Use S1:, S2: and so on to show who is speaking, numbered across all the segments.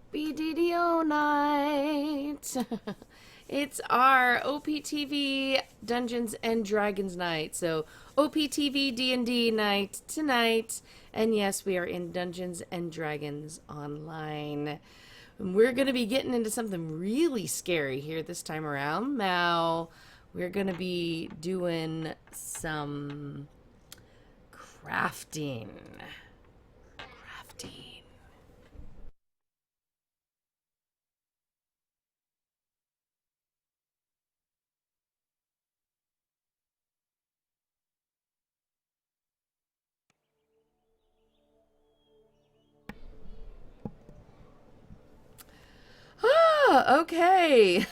S1: Happy DDO night! It's our OPTV Dungeons and Dragons night. So OPTV D&D night tonight. And yes, we are in Dungeons and Dragons online. And we're going to be getting into something really scary here this time around. Now, we're going to be doing some crafting. Crafting. Ah, okay.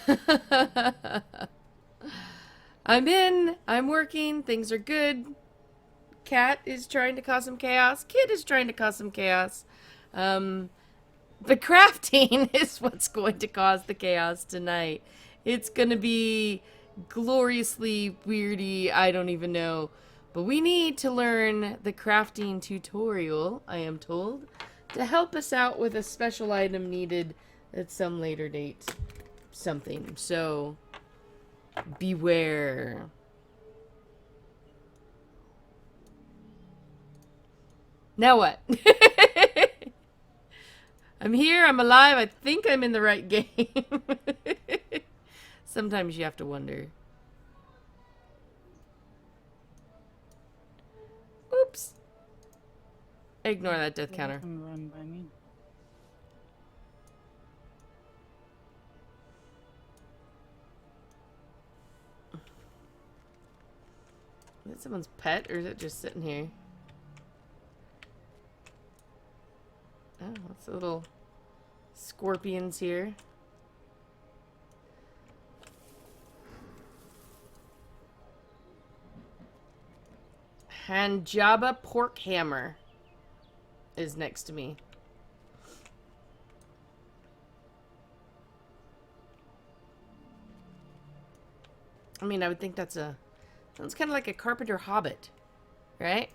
S1: I'm in. I'm working. Things are good. Cat is trying to cause some chaos. Kid is trying to cause some chaos. Um, the crafting is what's going to cause the chaos tonight. It's going to be gloriously weirdy. I don't even know. But we need to learn the crafting tutorial, I am told, to help us out with a special item needed at some later date. Something. So, beware. Now what? I'm here, I'm alive, I think I'm in the right game. Sometimes you have to wonder. Oops. Ignore that death counter.
S2: Run by me.
S1: Is that someone's pet, or is it just sitting here? Oh, it's a little scorpions here. Hanjaba pork hammer is next to me. I mean, I would think that's a... Sounds kind of like a carpenter hobbit, right?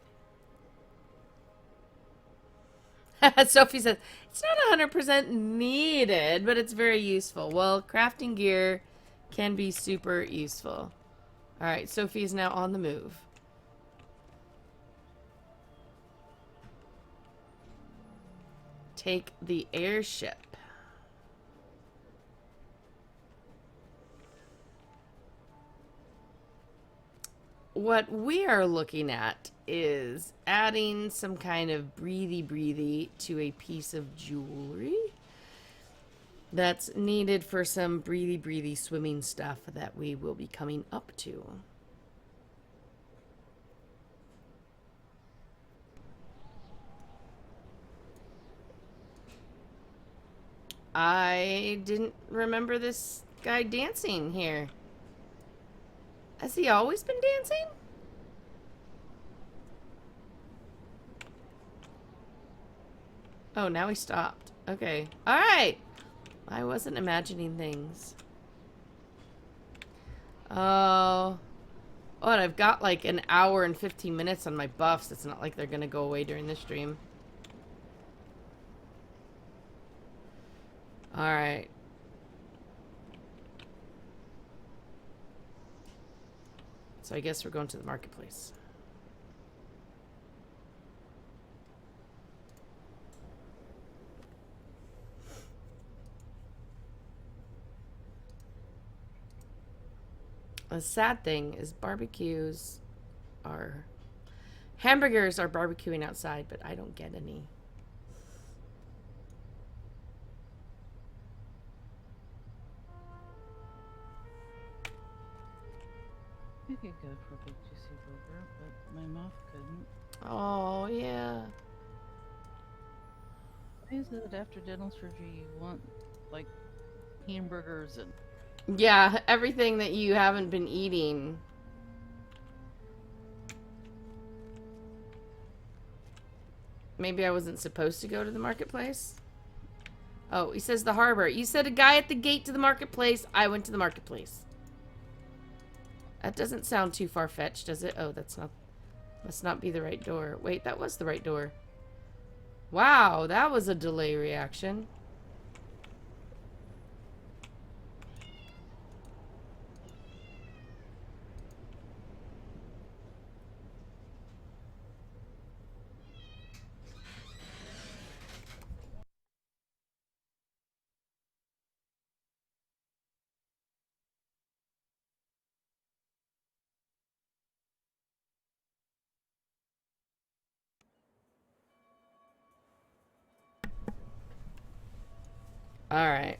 S1: Sophie says, it's not 100% needed, but it's very useful. Well, crafting gear can be super useful. Alright, Sophie is now on the move. Take the airship. What we are looking at is adding some kind of breathy to a piece of jewelry that's needed for some breathy swimming stuff that we will be coming up to. I didn't remember this guy dancing here. Has he always been dancing? Oh, now he stopped. Okay. Alright. I wasn't imagining things. Oh. Oh, and I've got like an hour and 15 minutes on my buffs. It's not like they're gonna go away during this stream. Alright. So I guess we're going to the marketplace. A sad thing is hamburgers are barbecuing outside, but I don't get any.
S2: You could go for a big juicy burger, but my mouth couldn't.
S1: Oh, yeah.
S2: Why is it after dental surgery you want, like, hamburgers and...
S1: Yeah, everything that you haven't been eating. Maybe I wasn't supposed to go to the marketplace? Oh, he says the harbor. You said a guy at the gate to the marketplace. I went to the marketplace. That doesn't sound too far-fetched, does it? Oh, that's not... Must not be the right door. Wait, that was the right door. Wow, that was a delay reaction. Alright.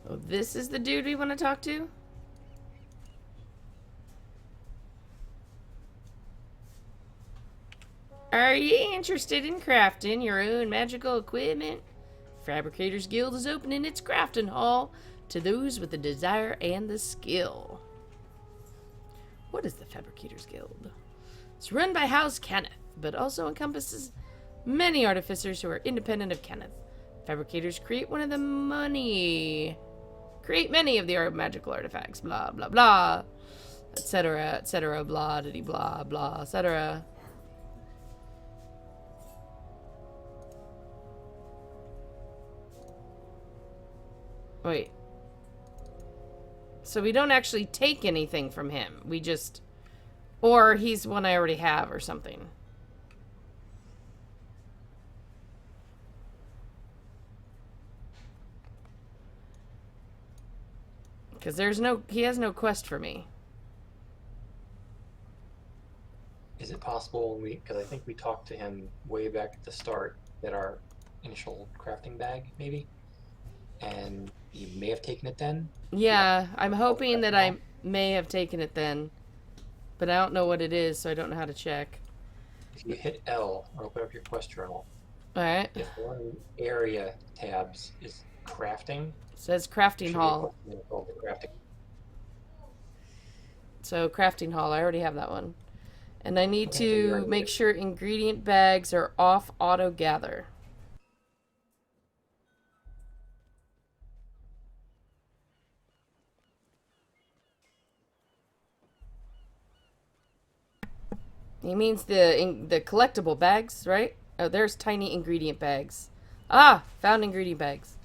S1: Oh, this is the dude we want to talk to? Are you interested in crafting your own magical equipment? Fabricators Guild is opening its crafting hall to those with the desire and the skill. What is the Fabricators Guild? It's run by House Kenneth, but also encompasses many artificers who are independent of Kenneth. Fabricators create many of the magical artifacts, blah blah blah, etc., blah diddy blah blah, etc. Wait. So we don't actually take anything from him. We just... Or he's one I already have or something. Because he has no quest for me.
S3: Is it possible because I think we talked to him way back at the start, that our initial crafting bag, maybe? And you may have taken it then?
S1: Yeah, I'm hoping that I may have taken it then. But I don't know what it is, so I don't know how to check.
S3: If you hit L or open up your quest journal,
S1: Alright.
S3: if one area tabs is crafting,
S1: It says crafting hall.
S3: Crafting.
S1: So crafting hall, I already have that one. And I need to make sure ingredient bags are off auto gather. He means the collectible bags, right? Oh, there's tiny ingredient bags. Ah, found ingredient bags.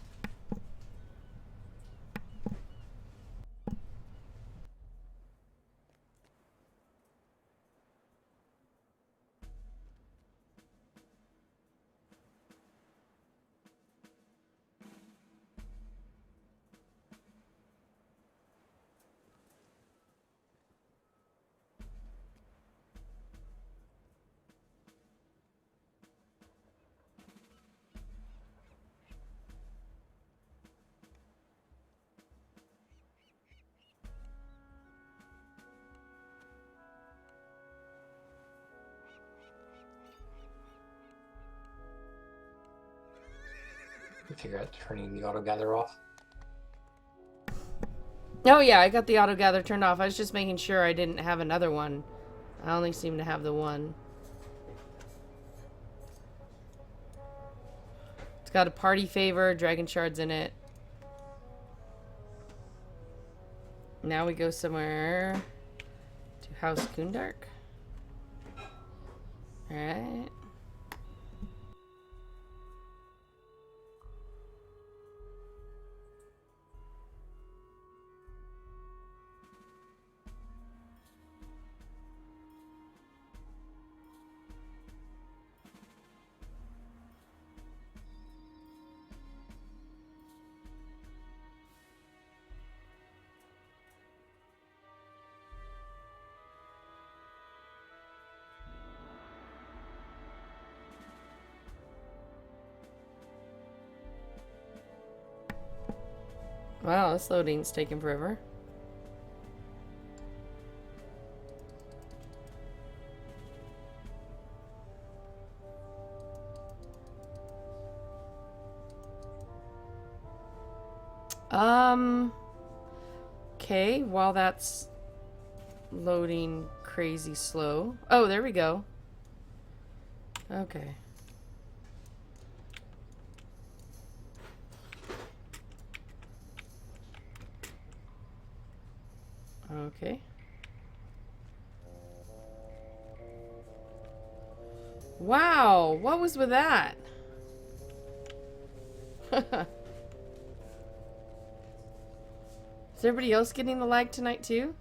S3: Figure out turning the auto gather off.
S1: Oh yeah, I got the auto gather turned off. I was just making sure I didn't have another one. I only seem to have the one. It's got a party favor, dragon shards in it. Now we go somewhere to House Kundark. Alright. Wow, this loading's taking forever. Okay, while that's loading crazy slow. Oh, there we go. Okay. Okay. Wow, what was with that? Is everybody else getting the lag tonight too?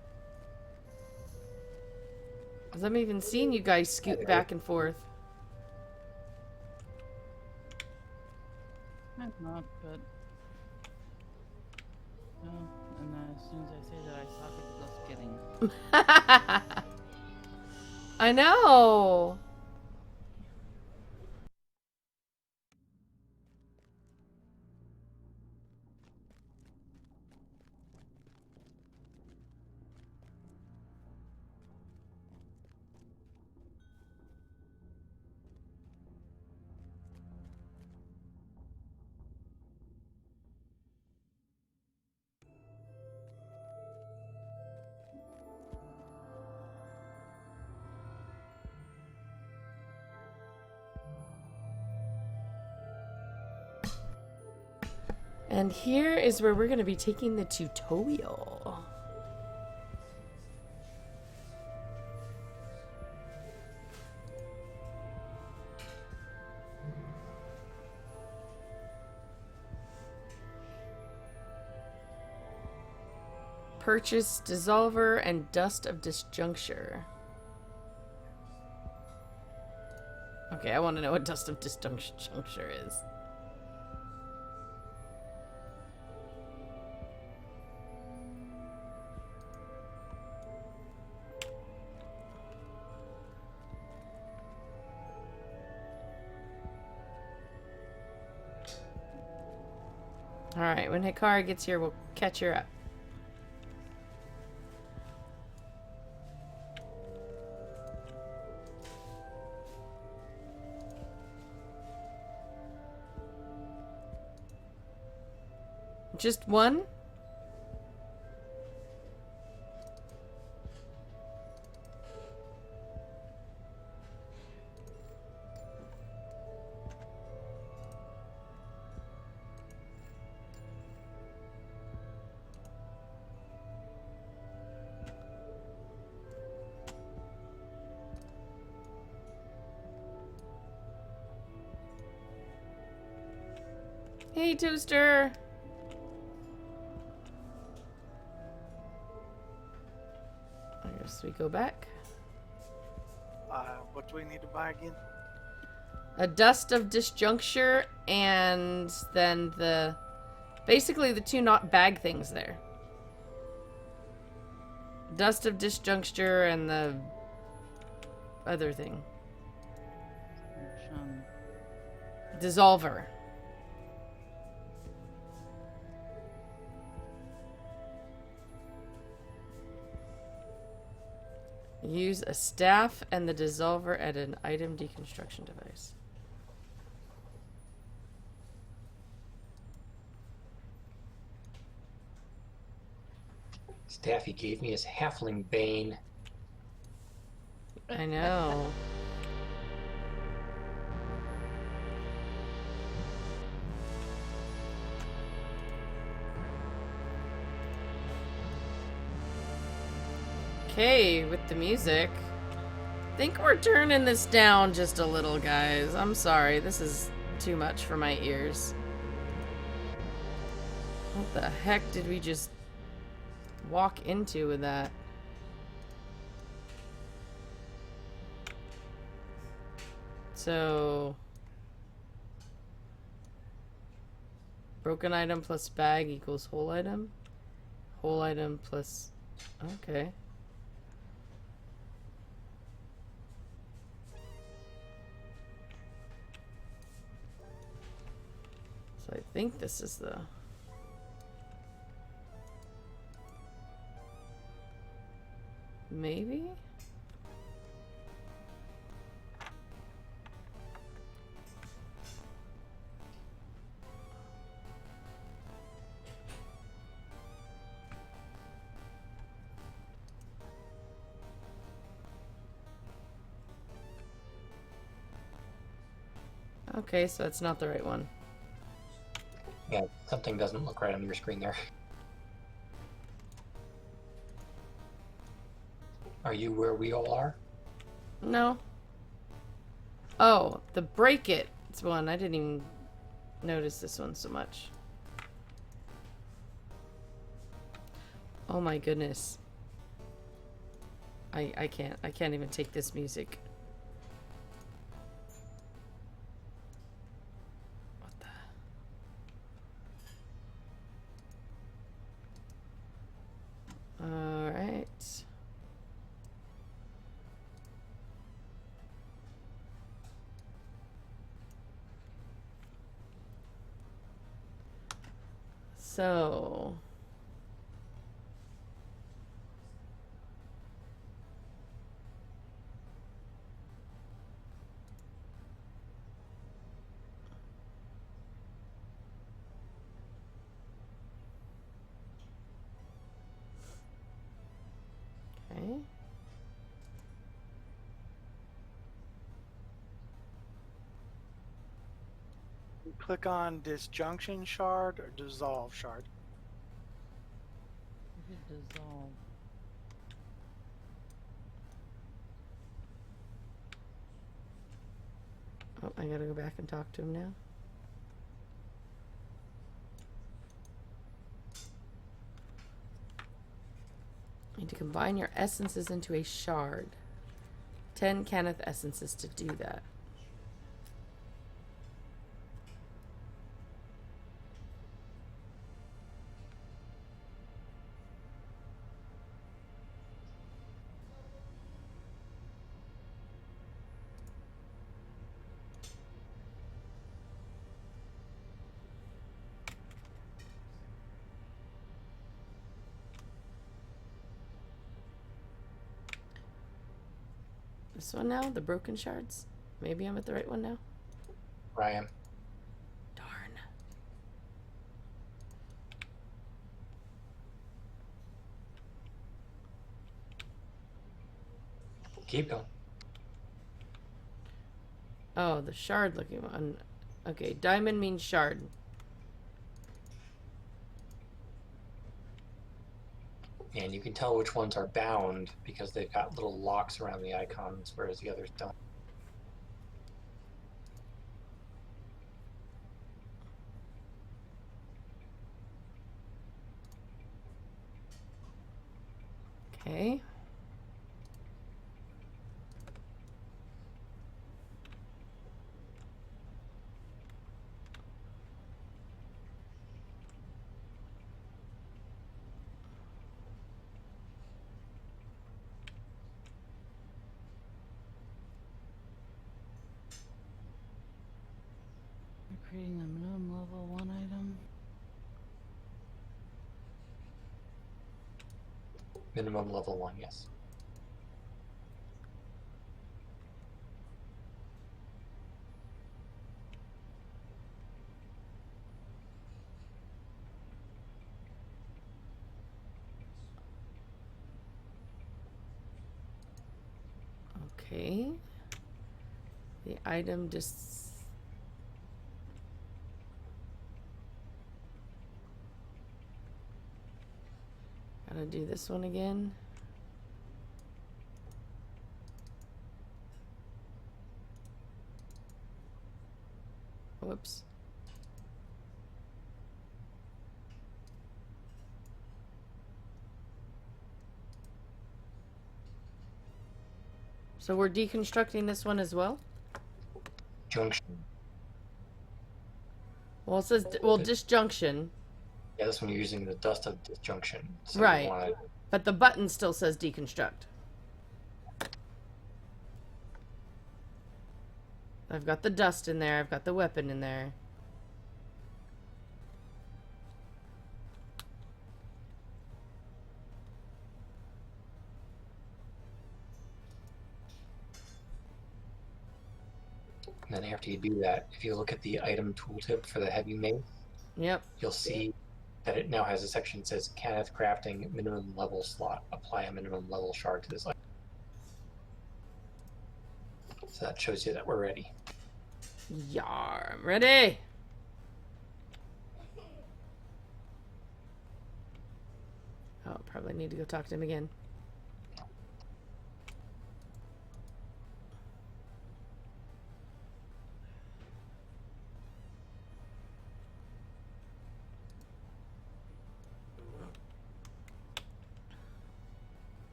S1: Because I'm even seeing you guys scoot back and forth.
S2: I'm not, but. Oh, and then as soon as I say that, I suck at just kidding.
S1: I know. And here is where we're going to be taking the tutorial. Purchase dissolver and dust of disjuncture. Okay, I want to know what dust of disjuncture is. Alright, when Hikari gets here, we'll catch her up. Just one? Hey, Toaster! I guess we go back.
S4: What do we need to buy again?
S1: A dust of disjuncture and then the... Basically the two not bag things there. Dust of disjuncture and the other thing.
S2: Which,
S1: Dissolver. Use a staff and the dissolver at an item deconstruction device.
S3: Staff he gave me is halfling bane.
S1: I know. Okay, with the music. I think we're turning this down just a little, guys. I'm sorry. This is too much for my ears. What the heck did we just walk into with that? So... broken item plus bag equals whole item? Whole item plus... okay. So I think this is the... maybe? Okay, so it's not the right one.
S3: Yeah, something doesn't look right on your screen there. Are you where we all are?
S1: No. Oh, the break it. It's one. I didn't even notice this one so much. Oh my goodness. I can't even take this music. What the? So. Okay.
S4: Click on disjunction shard or dissolve shard.
S2: We could dissolve.
S1: Oh, I gotta go back and talk to him now. Need to combine your essences into a shard. 10 Kenneth essences to do that. This one now? The broken shards? Maybe I'm at the right one now?
S3: Where I am.
S1: Darn.
S3: Keep going.
S1: Oh, the shard looking one. Okay, diamond means shard.
S3: And you can tell which ones are bound because they've got little locks around the icons, whereas the others don't.
S1: Okay.
S2: We're creating a minimum level 1 item.
S3: Minimum level 1, yes.
S1: Okay. The item just. Gotta do this one again. Whoops. So we're deconstructing this one as well?
S3: Junction.
S1: Well, it says, well, disjunction.
S3: Yeah, this one you're using the dust of disjunction. So
S1: Right.
S3: You wanna,
S1: But the button still says deconstruct. I've got the dust in there. I've got the weapon in there.
S3: and then after you do that, if you look at the item tooltip for the heavy mace,
S1: Yep.
S3: you'll see that it now has a section that says Kenneth crafting minimum level slot. Apply a minimum level shard to this item. So that shows you that we're ready.
S1: Yar, I'm ready. Oh, probably need to go talk to him again.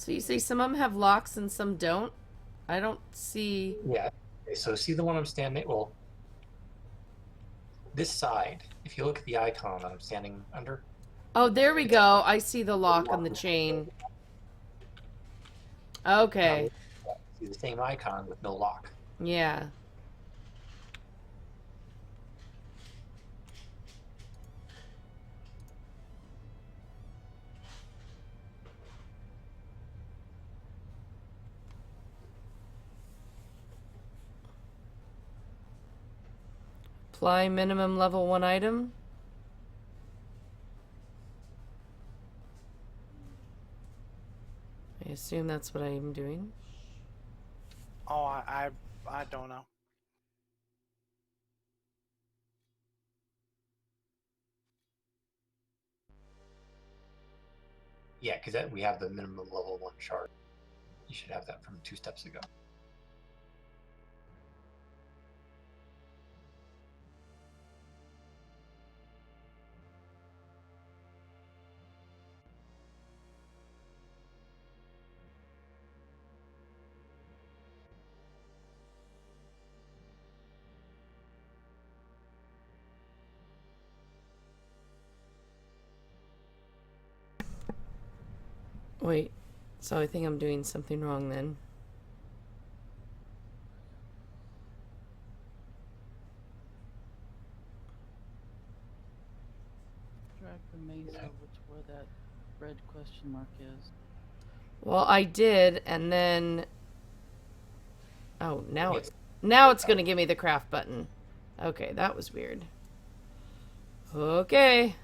S1: So you say some of them have locks and some don't? I don't see...
S3: Yeah. Okay, so see the one I'm standing, well, this side, if you look at the icon that I'm standing under,
S1: Oh, there we go. I see the lock on the chain. Okay.
S3: see the same icon with no lock.
S1: Yeah. Supply minimum level 1 item. I assume that's what I am doing.
S4: Oh, I don't know.
S3: Yeah, because we have the minimum level 1 shard. You should have that from 2 steps ago.
S1: Wait, so I think I'm doing something wrong then.
S2: Drag the maze over to where that red question mark is.
S1: Well, I did, and then... Oh, now
S3: Yes.
S1: it's going to give me the craft button. Okay, that was weird. Okay.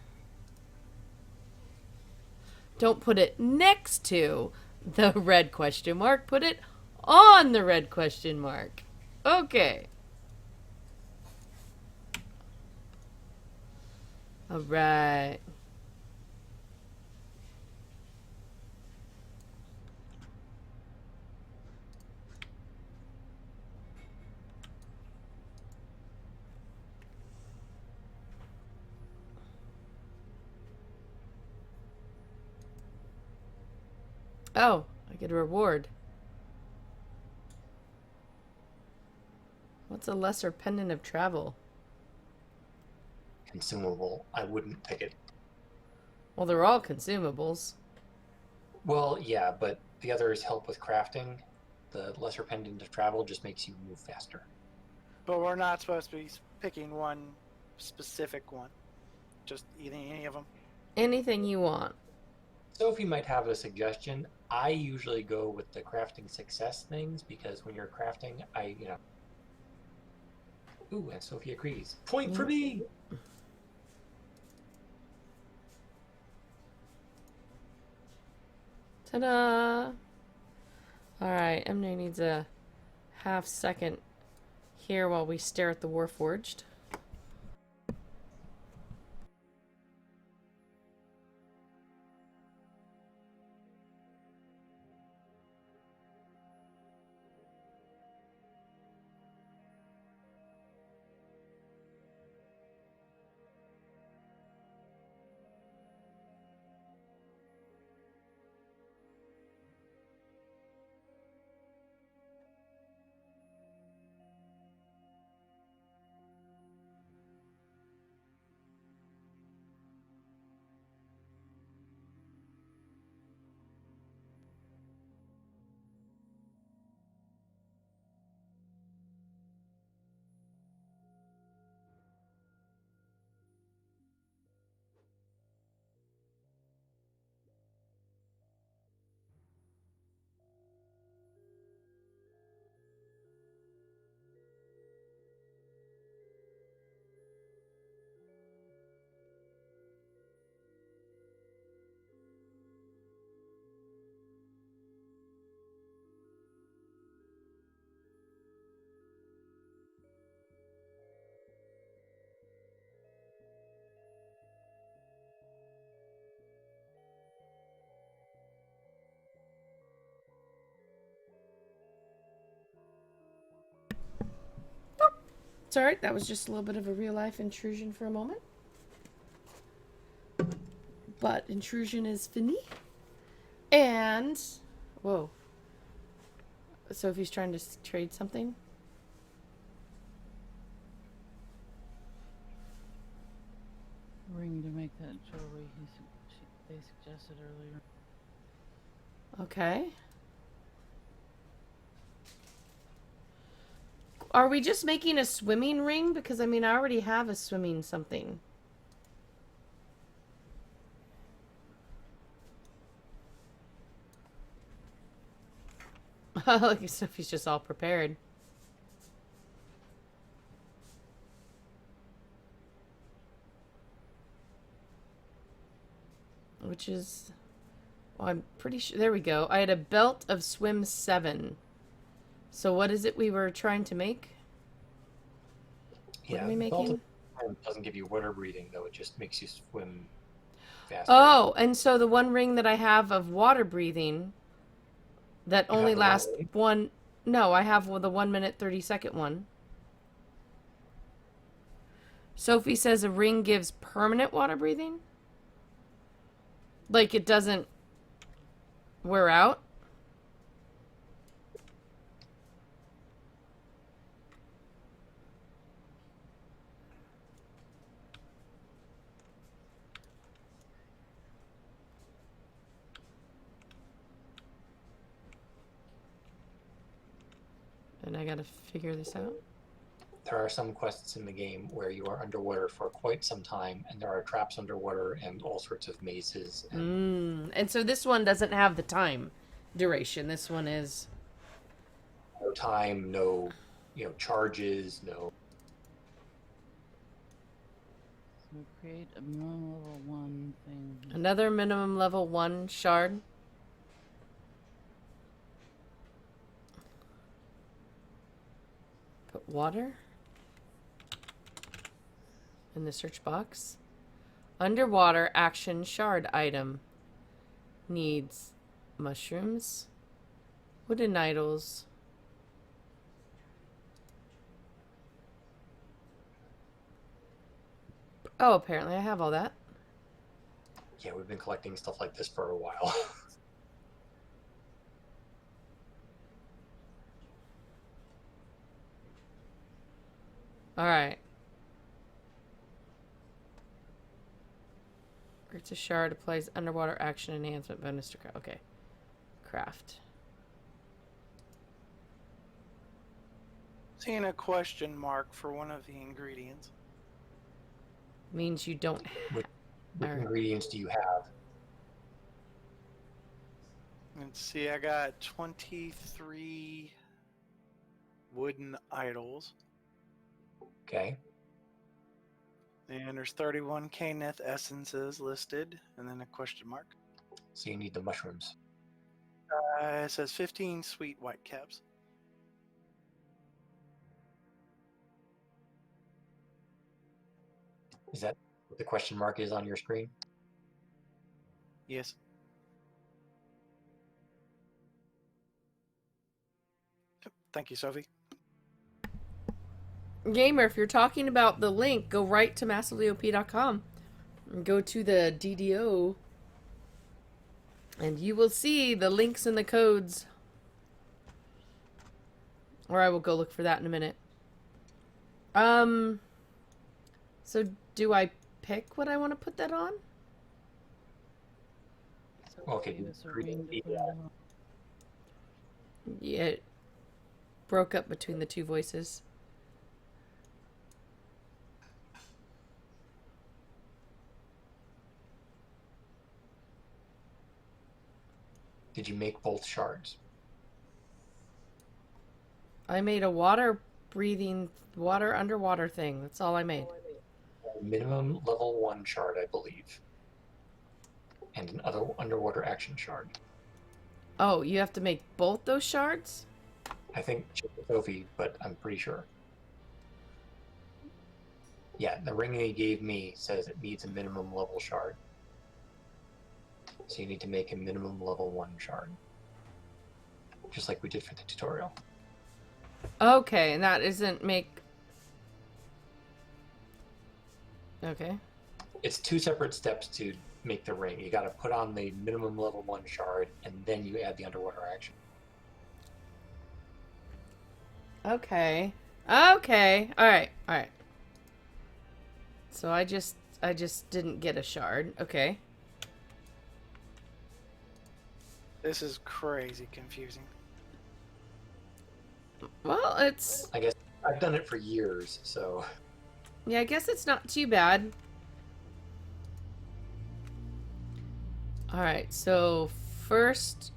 S1: Don't put it next to the red question mark. Put it on the red question mark. Okay. All right. Oh, I get a reward. What's a lesser pendant of travel?
S3: Consumable. I wouldn't pick it.
S1: Well, they're all consumables.
S3: Well, yeah, but the others help with crafting. The lesser pendant of travel just makes you move faster.
S4: But we're not supposed to be picking one specific one. Just eating any of them.
S1: Anything you want.
S3: Sophie might have a suggestion. I usually go with the crafting success things because when you're crafting, Ooh, and Sophie agrees. Point for me!
S1: Ta-da! Alright, Emily needs a half second here while we stare at the Warforged. It's alright, that was just a little bit of a real life intrusion for a moment. But intrusion is fini. And... Whoa. Sophie's trying to trade something.
S2: Ring to make that jewelry they suggested earlier.
S1: Okay. Are we just making a swimming ring? Because, I mean, I already have a swimming something. Look, Sophie's just all prepared. which is... Well, I'm pretty sure... There we go. I had a belt of swim 7. So what is it we were trying to make? What
S3: Yeah,
S1: are we
S3: belt
S1: making?
S3: of doesn't give you water breathing, though. It just makes you swim faster.
S1: Oh, and so the one ring that I have of water breathing that
S3: You have
S1: only
S3: the one
S1: lasts
S3: ring?
S1: one... No, I have the 1 minute 30-second one. Sophie says a ring gives permanent water breathing? Like it doesn't wear out? And I gotta figure this out.
S3: There are some quests in the game where you are underwater for quite some time, and there are traps underwater and all sorts of mazes. And
S1: And so this one doesn't have the time duration. This one is...
S3: no time, no, charges, no.
S2: So create a minimum level 1 thing.
S1: Another minimum level 1 shard. Put water in the search box. Underwater action shard item. Needs mushrooms, wooden idols, oh, apparently I have all that.
S3: Yeah, we've been collecting stuff like this for a while.
S1: Alright. It's a shard, applies underwater action enhancement bonus to craft. Okay. Craft.
S4: Seeing a question mark for one of the ingredients.
S1: Means you don't...
S3: What
S1: Alright.
S3: ingredients do you have?
S4: Let's see, I got 23 wooden idols.
S3: Okay.
S4: And there's 31 Kneth essences listed, and then a question mark.
S3: So you need the mushrooms.
S4: It says 15 sweet white caps.
S3: Is that what the question mark is on your screen?
S4: Yes. Yep, thank you, Sophie.
S1: Gamer, if you're talking about the link, go right to massivelyop.com and go to the DDO and you will see the links and the codes. Or I will go look for that in a minute. So do I pick what I want to put that on?
S2: So
S3: Okay,
S2: give us a
S3: green
S2: ring to
S3: DDO.
S2: put it on.
S1: Yeah, it broke up between the two voices.
S3: Did you make both shards?
S1: I made a water underwater thing. That's all I made.
S3: Minimum level 1 shard, I believe. And an other underwater action shard.
S1: Oh, you have to make both those shards?
S3: I think check with Sophie, but I'm pretty sure. Yeah, the ring they gave me says it needs a minimum level shard. So you need to make a minimum level 1 shard. Just like we did for the tutorial.
S1: Okay, and that isn't make... Okay.
S3: It's 2 separate steps to make the ring. You gotta put on the minimum level 1 shard, and then you add the underwater action.
S1: Okay. Okay. Alright. Alright. So I just didn't get a shard. Okay.
S4: This is crazy confusing.
S1: Well, it's...
S3: I guess I've done it for years, so...
S1: Yeah, I guess it's not too bad. Alright, so first...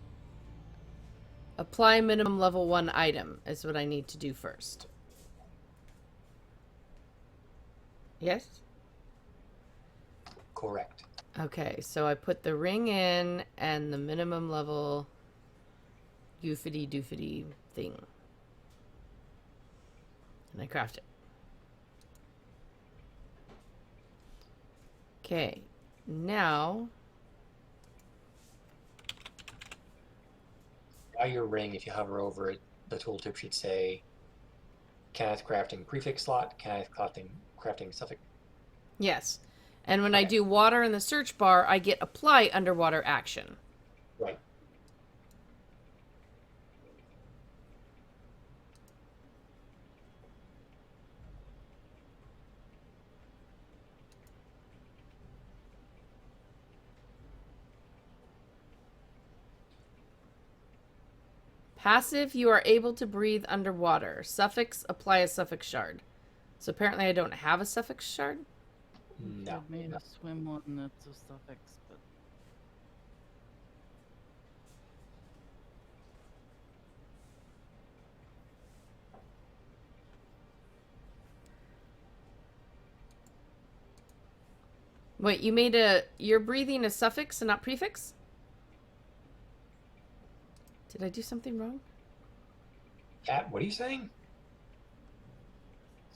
S1: Apply minimum level 1 item is what I need to do first. Yes?
S3: Correct.
S1: Okay, so I put the ring in and the minimum level goofity doofity thing. And I craft it. Okay, now
S3: By your ring, if you hover over it, the tooltip should say Kenneth crafting prefix slot, Kenneth crafting suffix.
S1: yes. And when I
S3: Okay.
S1: do water in the search bar, I get apply underwater action.
S3: Right.
S1: Passive, you are able to breathe underwater. Suffix, apply a suffix shard. So apparently I don't have a suffix shard.
S3: No.
S2: I've made a swim one that's a suffix, but
S1: Wait, you're breathing a suffix and not prefix? Did I do something wrong?
S3: Cat, what are you saying?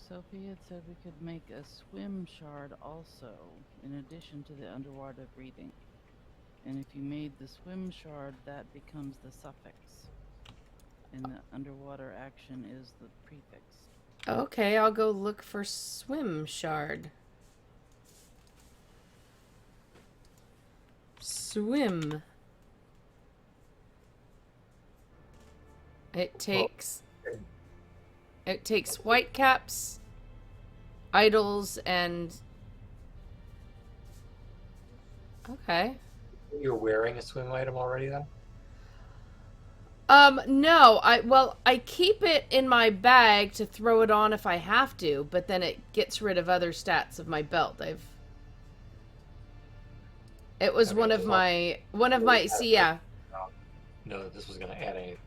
S2: Sophie had said we could make a swim shard also, in addition to the underwater breathing. And if you made the swim shard, that becomes the suffix. And the underwater action is the prefix.
S1: Okay, I'll go look for swim shard. Swim. It takes white caps, idols, and okay.
S3: You're wearing a swim item already, then?
S1: No, I keep it in my bag to throw it on if I have to, but then it gets rid of other stats of my belt. It was
S3: Okay,
S1: one of my see, yeah.
S3: No, this was going to add anything.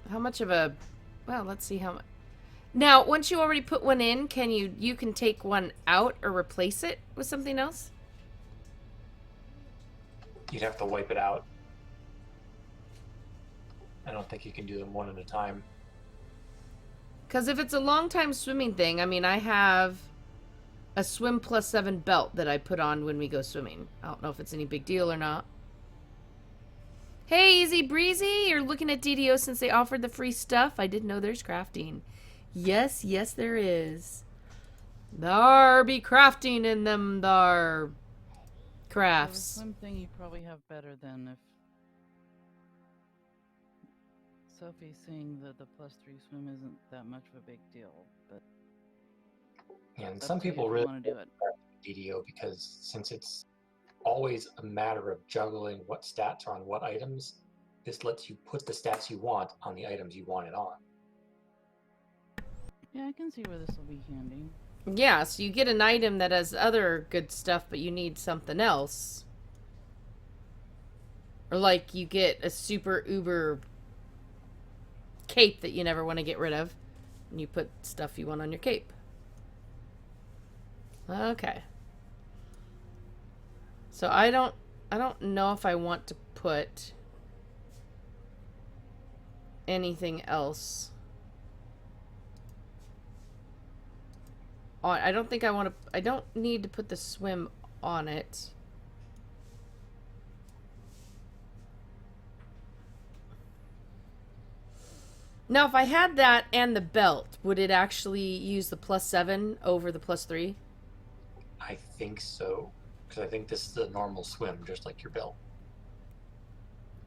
S1: How much of a, well, let's see how much. Now, once you already put one in, you can take one out or replace it with something else?
S3: You'd have to wipe it out. I don't think you can do them one at a time.
S1: Because if it's a long time swimming thing, I mean, I have a swim +7 belt that I put on when we go swimming. I don't know if it's any big deal or not. Hey, Easy Breezy, you're looking at DDO since they offered the free stuff. I didn't know there's crafting. Yes, yes, there is. There be crafting in them, there.
S2: So the
S1: Crafts.
S2: swim thing you probably have better than if Sophie's saying that the +3 swim isn't that much of a big deal, but
S3: And
S2: up
S3: some
S2: to you
S3: people
S2: if you
S3: really
S2: want to do it.
S3: DDO because since it's always a matter of juggling what stats are on what items, this lets you put the stats you want on the items you want it on.
S2: Yeah, I can see where this will be handy.
S1: Yeah, so you get an item that has other good stuff, but you need something else. Or like you get a super uber cape that you never want to get rid of, and you put stuff you want on your cape. Okay. So I don't know if I want to put anything else on. I don't think I want to. I don't need to put the swim on it. Now, if I had that and the belt, would it actually use the +7 over the +3?
S3: I think so, because I think this is a normal swim, just like your belt.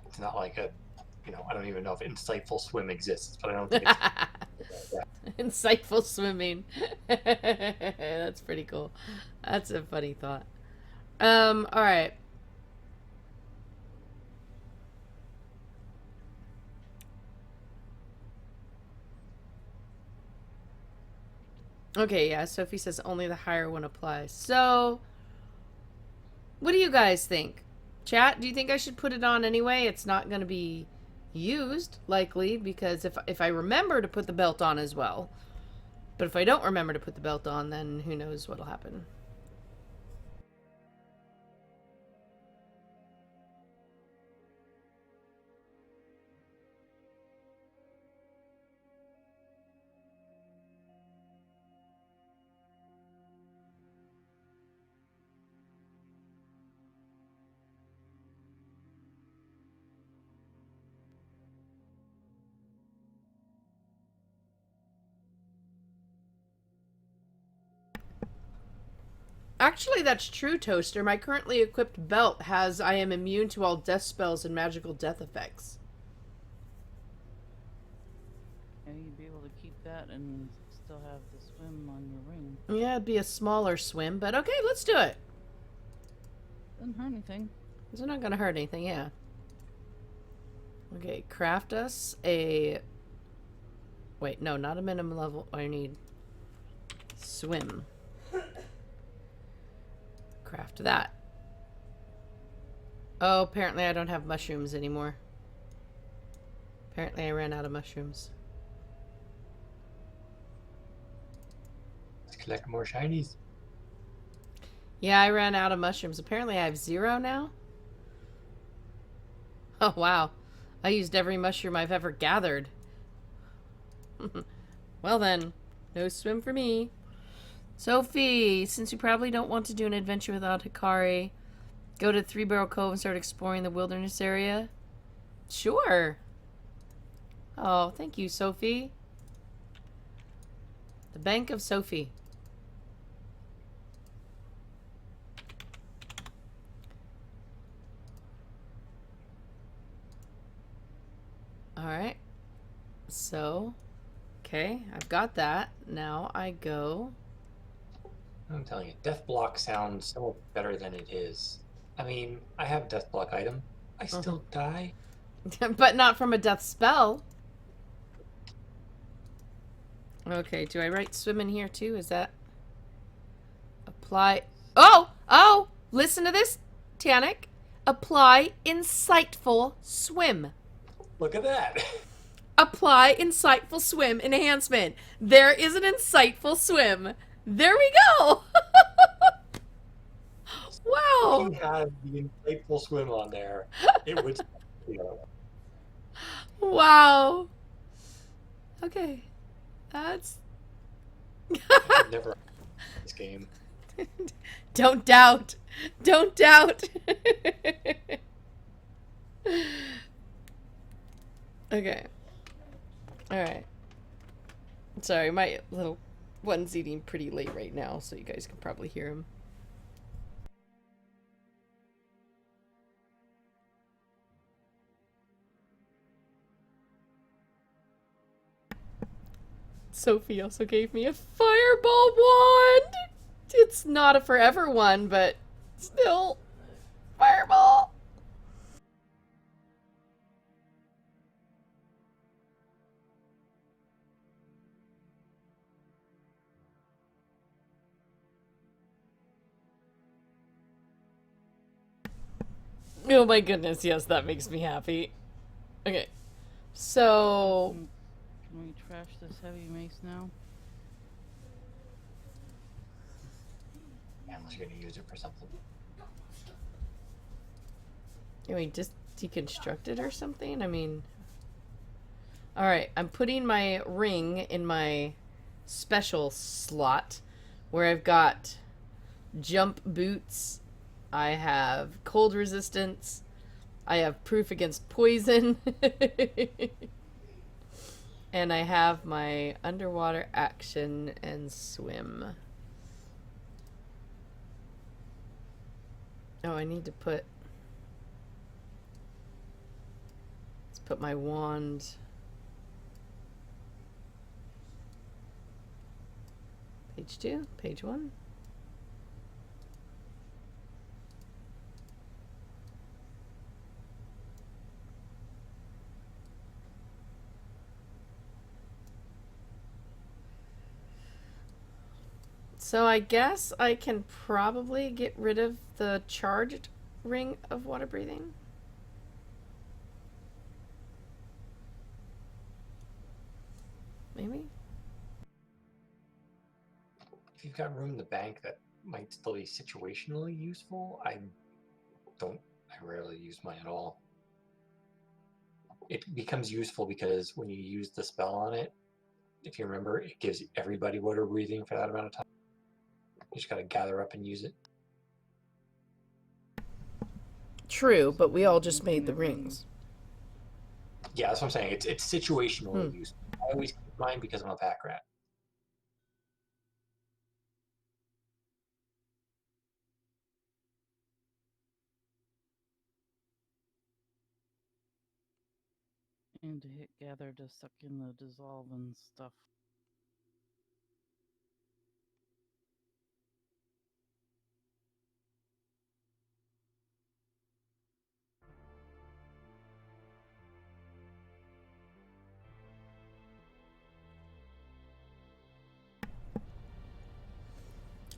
S3: It's not like a, I don't even know if insightful swim exists, but I don't think it's
S1: Insightful swimming. That's pretty cool. That's a funny thought. All right. Okay, yeah, Sophie says only the higher one applies. So, what do you guys think? Chat, do you think I should put it on anyway? It's not going to be used, likely, because if I remember to put the belt on as well. But if I don't remember to put the belt on, then who knows what'll happen. Actually, that's true, Toaster. My currently equipped belt has I am immune to all death spells and magical death effects.
S2: And you'd be able to keep that and still have the swim on your ring.
S1: Yeah, it'd be a smaller swim, but okay, let's do it.
S2: Doesn't hurt anything.
S1: It's not gonna hurt anything, yeah. Okay, craft us a... Wait, no, not a minimum level. I need... swim. Craft that. Oh, apparently I don't have mushrooms anymore. Apparently I ran out of mushrooms.
S3: Let's collect more shinies.
S1: Yeah, I ran out of mushrooms. Apparently I have 0 now. Oh, wow. I used every mushroom I've ever gathered. Well then, no swim for me. Sophie, since you probably don't want to do an adventure without Hikari, go to Three Barrel Cove and start exploring the wilderness area? Sure. Oh, thank you, Sophie. The Bank of Sophie. Alright. So, okay, I've got that. Now I go...
S3: I'm telling you, death block sounds so much better than it is. I mean, I have death block item. I still die.
S1: But not from a death spell. Okay, do I write swim in here too? Is that... Apply... Oh! Oh! Listen to this, Tannic. Apply insightful swim.
S3: Look at that.
S1: Apply insightful swim enhancement. There is an insightful swim. There we go. Wow.
S3: If you had the insightful swim on there, it would.
S1: Wow. Okay. That's...
S3: I've never this game.
S1: Don't doubt. Don't doubt. Okay. Alright. Sorry, my little one's eating pretty late right now, so you guys can probably hear him. Sophie also gave me a fireball wand! It's not a forever one, but still. Fireball! Oh my goodness, yes, that makes me happy. Okay. So...
S2: Can we trash this heavy mace now?
S3: Yeah, unless you're gonna use it for something.
S1: Can we just deconstruct it or something? I mean... Alright, I'm putting my ring in my special slot where I've got jump boots, I have cold resistance, I have proof against poison, and I have my underwater action and swim. Oh, I need to put... Let's put my wand... Page 2, page 1. So I guess I can probably get rid of the charged ring of water breathing. Maybe?
S3: if you've got room in the bank that might still be situationally useful, I rarely use mine at all. It becomes useful because when you use the spell on it, if you remember, it gives everybody water breathing for that amount of time. You just gotta gather up and use it.
S1: True, but we all just made the rings.
S3: Yeah, that's what I'm saying. It's situationally useful. I always keep mine because I'm a pack rat.
S2: And to hit gather to suck in the dissolve and stuff.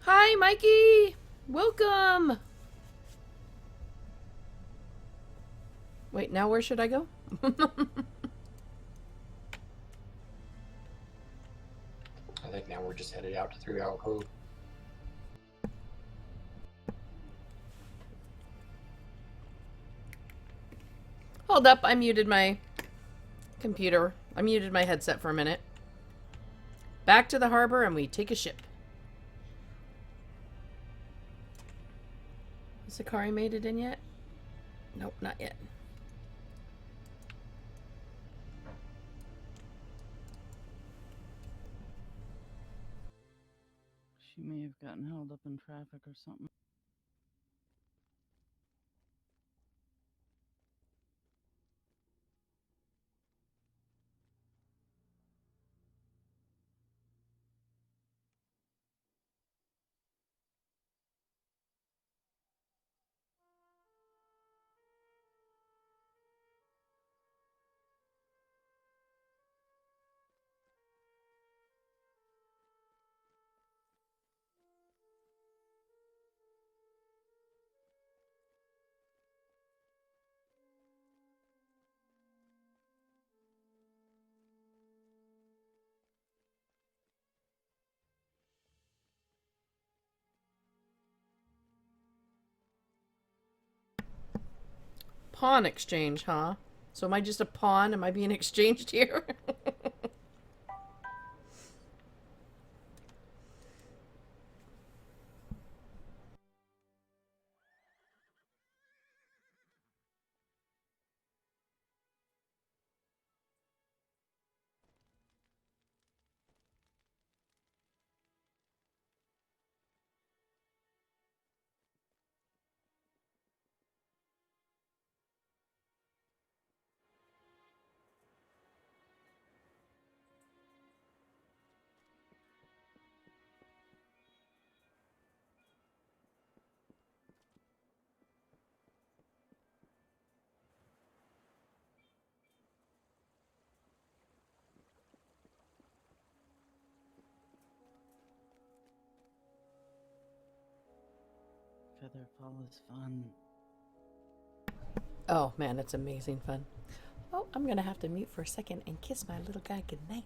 S1: Hi, Mikey! Welcome! Wait, now where should I go?
S3: I think now we're just headed out to 3 Barrel Cove.
S1: Hold up, I muted my computer. I muted my headset for a minute. Back to the harbor and we take a ship. Has Sakari made it in yet? Nope, not yet.
S2: She may have gotten held up in traffic or something.
S1: Pawn exchange, huh? So am I just a pawn? Am I being exchanged here?
S2: Featherfall is fun.
S1: Oh man, it's amazing fun. Oh, I'm gonna have to mute for a second and kiss my little guy goodnight.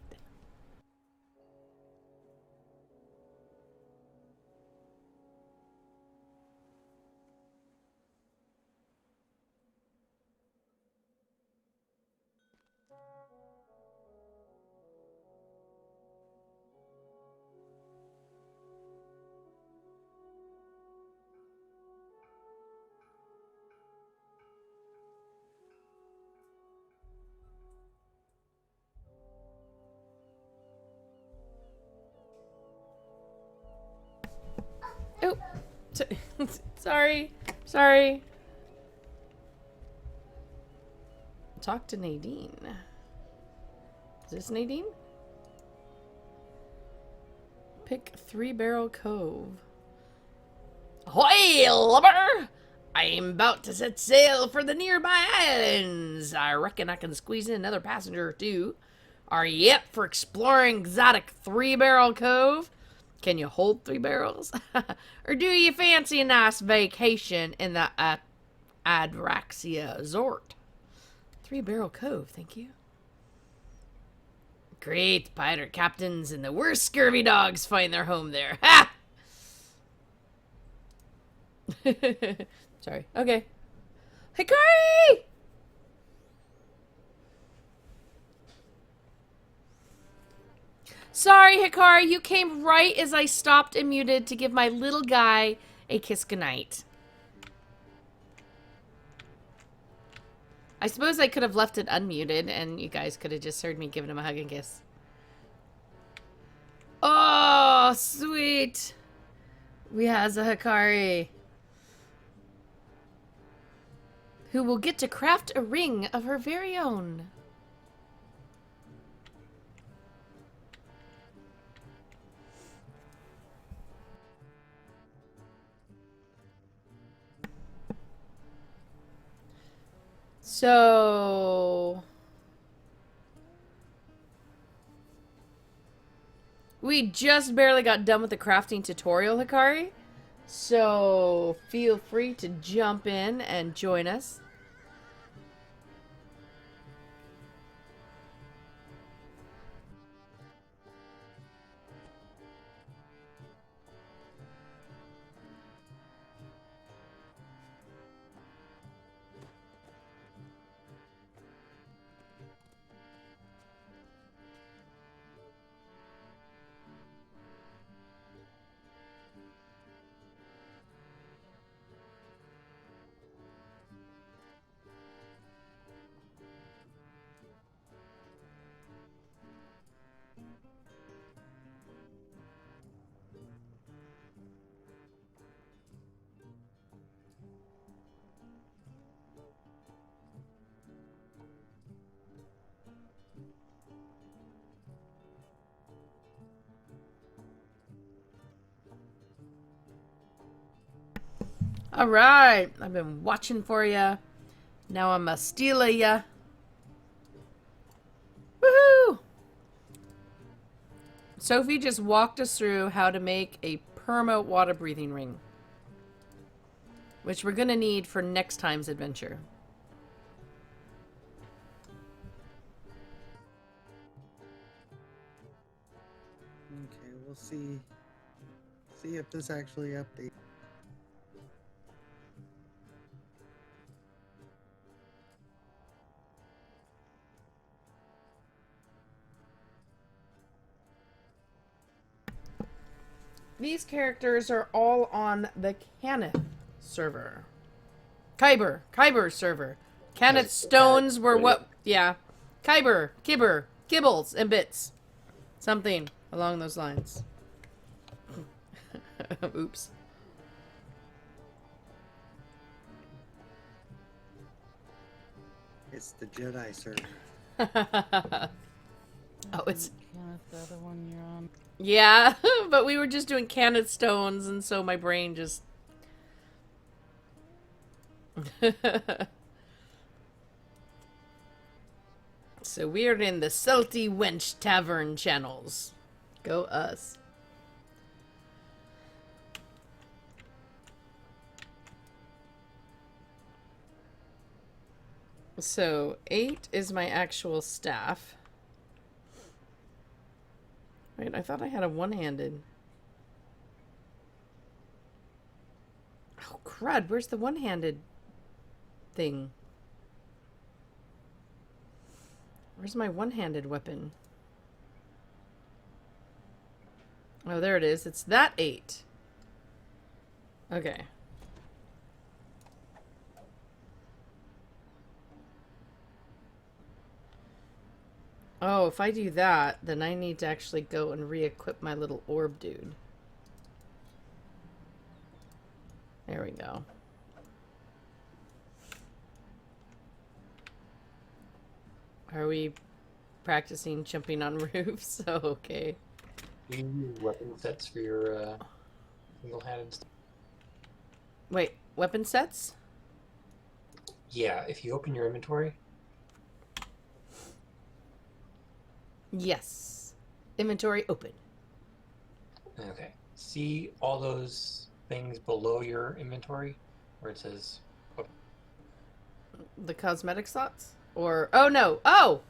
S1: Oh, sorry, sorry. Talk to Nadine. Is this Nadine? Pick 3 Barrel Cove. Ahoy, lubber! I'm about to set sail for the nearby islands. I reckon I can squeeze in another passenger or two. Are you up for exploring exotic 3 Barrel Cove? Can you hold 3 barrels? Or do you fancy a nice vacation in the Adraxia Resort? 3 Barrel Cove, thank you. Great pirate captains and the worst scurvy dogs find their home there. Ha! Sorry. Okay. Hikari! Sorry, Hikari, you came right as I stopped and muted to give my little guy a kiss goodnight. I suppose I could have left it unmuted and you guys could have just heard me giving him a hug and kiss. Oh, sweet. We has a Hikari who will get to craft a ring of her very own. So we just barely got done with the crafting tutorial, Hikari. So feel free to jump in and join us. All right, I've been watching for ya. Now I'm a stealer ya. Woohoo! Sophie just walked us through how to make a perma water breathing ring, which we're gonna need for next time's adventure.
S5: Okay, we'll see if this actually updates.
S1: These characters are all on the Kenneth server. Kyber server. Kenneth stones were what? Yeah. Kyber, Kibber, Kibbles, and Bits. Something along those lines. Oops.
S5: It's the Jedi server.
S1: Oh, it's...
S2: Kenneth, the other one you're on.
S1: Yeah, but we were just doing Kenneth stones, and so my brain just... So we're in the Salty Wench Tavern channels. Go us. So 8 is my actual staff. Wait, I thought I had a one-handed. Oh, crud. Where's the one-handed thing? Where's my one-handed weapon? Oh, there it is. It's that 8. Okay. Oh, if I do that, then I need to actually go and re-equip my little orb dude. There we go. Are we practicing jumping on roofs? Oh, okay.
S3: Do you use weapon sets for your single-handed stuff?
S1: Wait, weapon sets?
S3: Yeah, if you open your inventory.
S1: Yes. Inventory open.
S3: Okay. See all those things below your inventory where it says
S1: The cosmetic slots? Or, oh no, oh!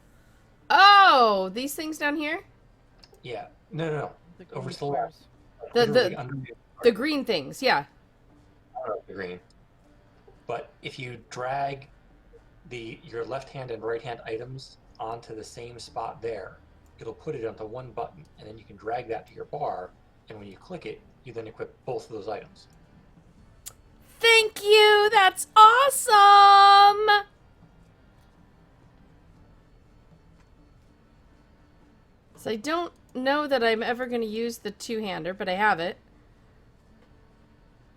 S1: Oh, these things down here?
S3: Yeah. No.
S2: The
S3: Over
S2: green
S3: to the left.
S2: squares.
S3: Literally underneath
S1: The green things, yeah.
S3: the green. But if you drag your left hand and right hand items onto the same spot there, it'll put it onto one button, and then you can drag that to your bar, and when you click it, you then equip both of those items.
S1: Thank you! That's awesome! So I don't know that I'm ever going to use the two-hander, but I have it.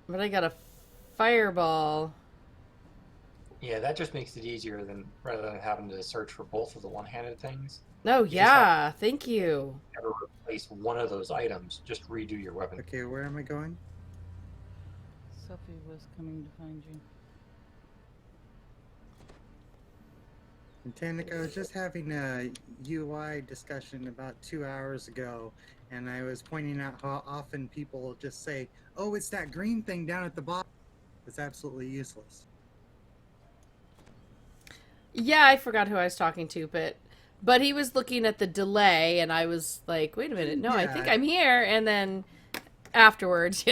S1: But I got a fireball.
S3: Yeah, that just makes it easier than rather than having to search for both of the one-handed things.
S1: Oh,
S3: You just
S1: yeah. Thank you.
S3: Never replace one of those items. Just redo your weapon.
S5: Okay, where am I going?
S2: Sophie was coming to find you.
S5: And Tanik, I was just having a UI discussion about 2 hours ago, and I was pointing out how often people just say, "Oh, it's that green thing down at the bottom." It's absolutely useless.
S1: Yeah, I forgot who I was talking to, but he was looking at the delay, and I was like, wait a minute, no, I think
S5: Yeah.
S1: I'm here, and then afterwards,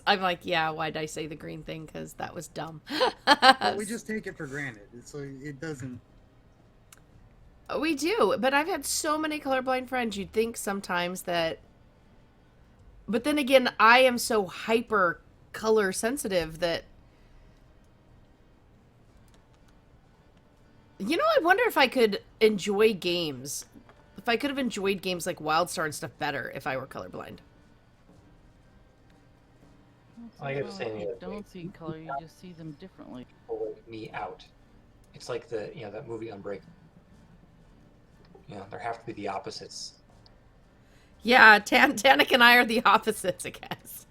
S1: I'm like, yeah, why'd I say the green thing? Because that was dumb.
S5: But we just take it for granted. So it doesn't.
S1: We do, but I've had so many colorblind friends, you'd think sometimes that... But then again, I am so hyper color sensitive that... I wonder if I could enjoy games. If I could have enjoyed games like WildStar and stuff better if I were colorblind.
S3: I gotta say,
S2: You don't see color, you just see them differently.
S3: People like me out. It's like that movie Unbreakable. There have to be the opposites.
S1: Yeah, Tanik and I are the opposites, I guess.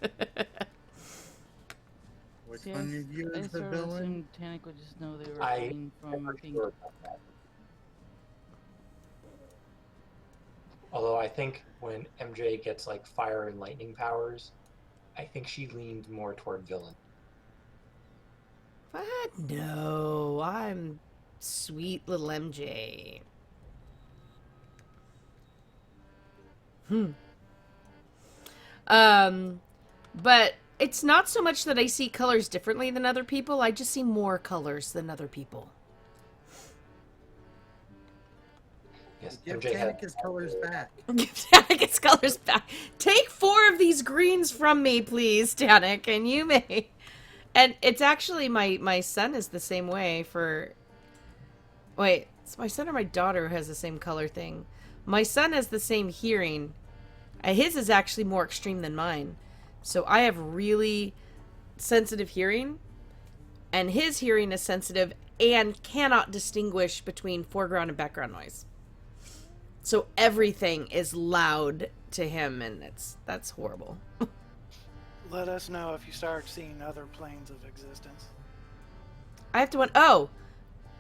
S5: Which
S2: See,
S5: one did you
S2: I
S5: as the
S2: sort of
S5: villain?
S2: assumed Tanik would just know they were
S3: I
S2: coming from
S3: never
S2: being...
S3: sure about that. Although I think when MJ gets like fire and lightning powers, I think she leaned more toward villain.
S1: What? No, I'm sweet little MJ. But it's not so much that I see colors differently than other people. I just see more colors than other people.
S3: Yes,
S5: Give
S3: MJ had
S5: Tanik his colors back.
S1: Give Tanik its colors back. Take 4 of these greens from me, please, Tanik, and you may. And it's actually my son is the same way for... Wait, it's my son or my daughter who has the same color thing. My son has the same hearing. His is actually more extreme than mine. So I have really sensitive hearing. And his hearing is sensitive and cannot distinguish between foreground and background noise. So everything is loud to him, and that's horrible.
S4: Let us know if you start seeing other planes of existence.
S1: I have to wonder... Oh!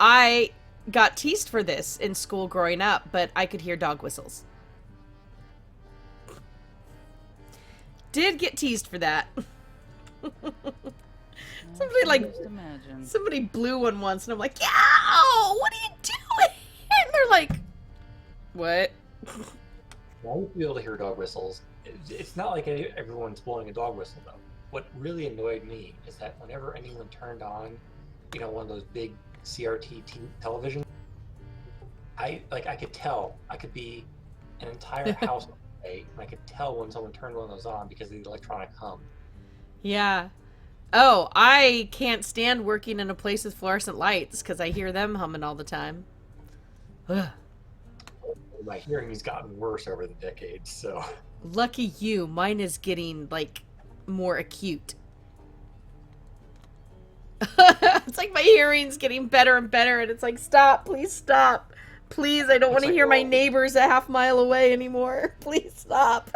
S1: I got teased for this in school growing up, but I could hear dog whistles. Did get teased for that. Somebody like...
S2: Just imagine.
S1: Somebody blew one once, and I'm like, "Yow! What are you doing?" And they're like, "What?"
S3: I used to be able to hear dog whistles. It's not like everyone's blowing a dog whistle, though. What really annoyed me is that whenever anyone turned on, one of those big CRT televisions, I could tell. I could be an entire house away, and I could tell when someone turned one of those on because of the electronic hum.
S1: Yeah. Oh, I can't stand working in a place with fluorescent lights because I hear them humming all the time. Ugh.
S3: My hearing's gotten worse over the decades, so...
S1: Lucky you. Mine is getting, more acute. It's like my hearing's getting better and better, and it's like, stop, please stop. Please, I don't want to hear my neighbors a half-mile away anymore. Please stop.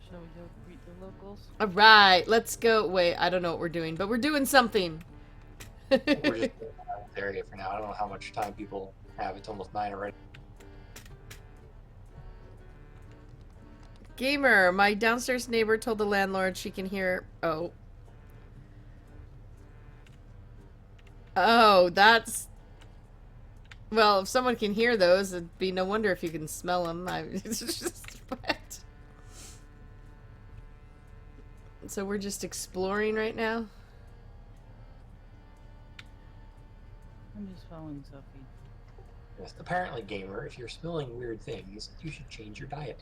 S2: Shall we go greet the locals?
S1: All right, let's go. Wait, I don't know what we're doing, but we're doing something.
S3: We're just in this area for now. I don't know how much time people have. It's almost 9 already.
S1: Gamer, my downstairs neighbor told the landlord she can hear... Oh. Oh, that's... Well, if someone can hear those, it'd be no wonder if you can smell them. It's just, but... So we're just exploring right now?
S2: I'm just following Sophie.
S3: Yes, apparently, gamer, if you're smelling weird things, you should change your diet.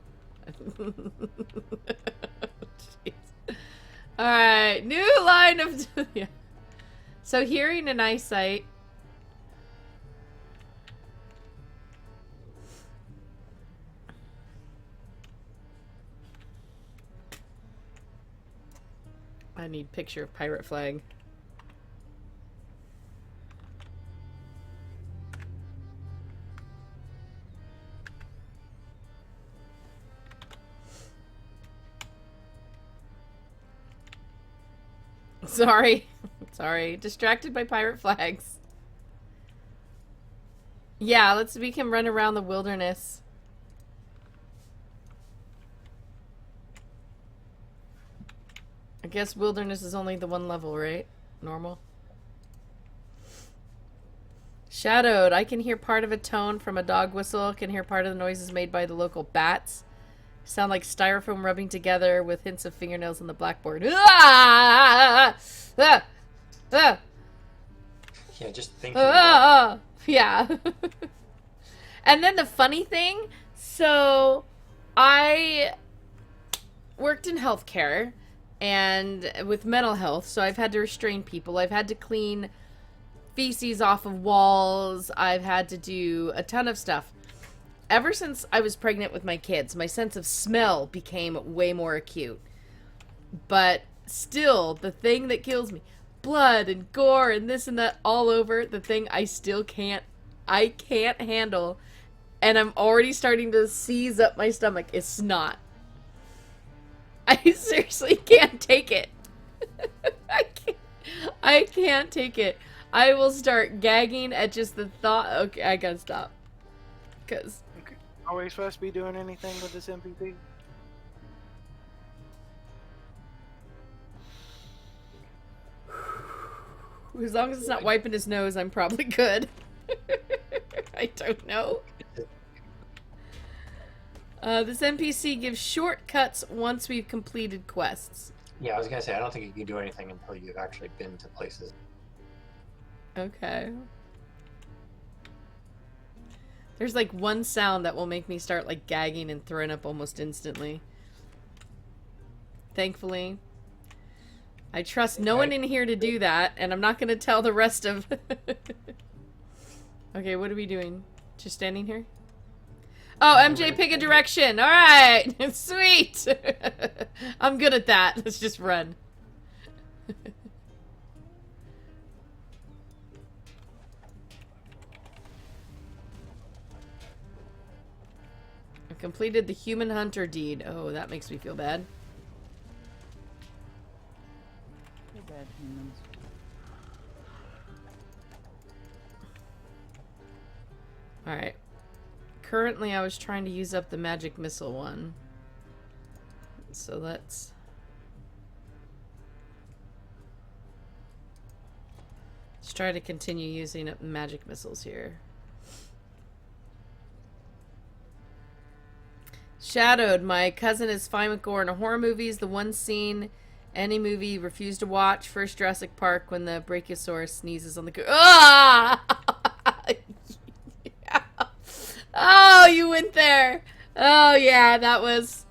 S1: Alright, new line of... yeah. So hearing and eyesight. I need picture of pirate flag. Sorry. Sorry. Distracted by pirate flags. Yeah, let's make him run around the wilderness. I guess wilderness is only the one level, right? Normal. Shadowed. I can hear part of a tone from a dog whistle. Can hear part of the noises made by the local bats. Sound like styrofoam rubbing together with hints of fingernails on the blackboard. Ah! Ah! Ah!
S3: Yeah, just thinking about
S1: Yeah. And then the funny thing, so I worked in healthcare and with mental health, so I've had to restrain people. I've had to clean feces off of walls. I've had to do a ton of stuff. Ever since I was pregnant with my kids, my sense of smell became way more acute. But still, the thing that kills me, blood and gore and this and that all over, the thing I can't handle, and I'm already starting to seize up my stomach, is snot. I seriously can't take it. I can't take it. I will start gagging at just the thought. Okay, I gotta stop. Because...
S4: Are we supposed to be doing anything with this MPP?
S1: as long as it's not wiping his nose, I'm probably good. I don't know. This NPC gives shortcuts once we've completed quests.
S3: Yeah, I was gonna say, I don't think you can do anything until you've actually been to places.
S1: Okay. There's like one sound that will make me start like gagging and throwing up almost instantly. Thankfully. I trust no one in here to do that, and I'm not going to tell the rest of... Okay, what are we doing? Just standing here? Oh, MJ, pick a direction! Alright! Sweet! I'm good at that. Let's just run. I completed the human hunter deed. Oh, that makes me feel bad.
S2: They're bad humans.
S1: Alright. Currently, I was trying to use up the magic missile one. So let's try to continue using up magic missiles here. Shadowed. My cousin is fine with gore in horror movies. The one scene any movie refused to watch, first Jurassic Park, when the Brachiosaurus sneezes on the... Ah! Yeah. Oh, you went there. Oh, yeah, that's,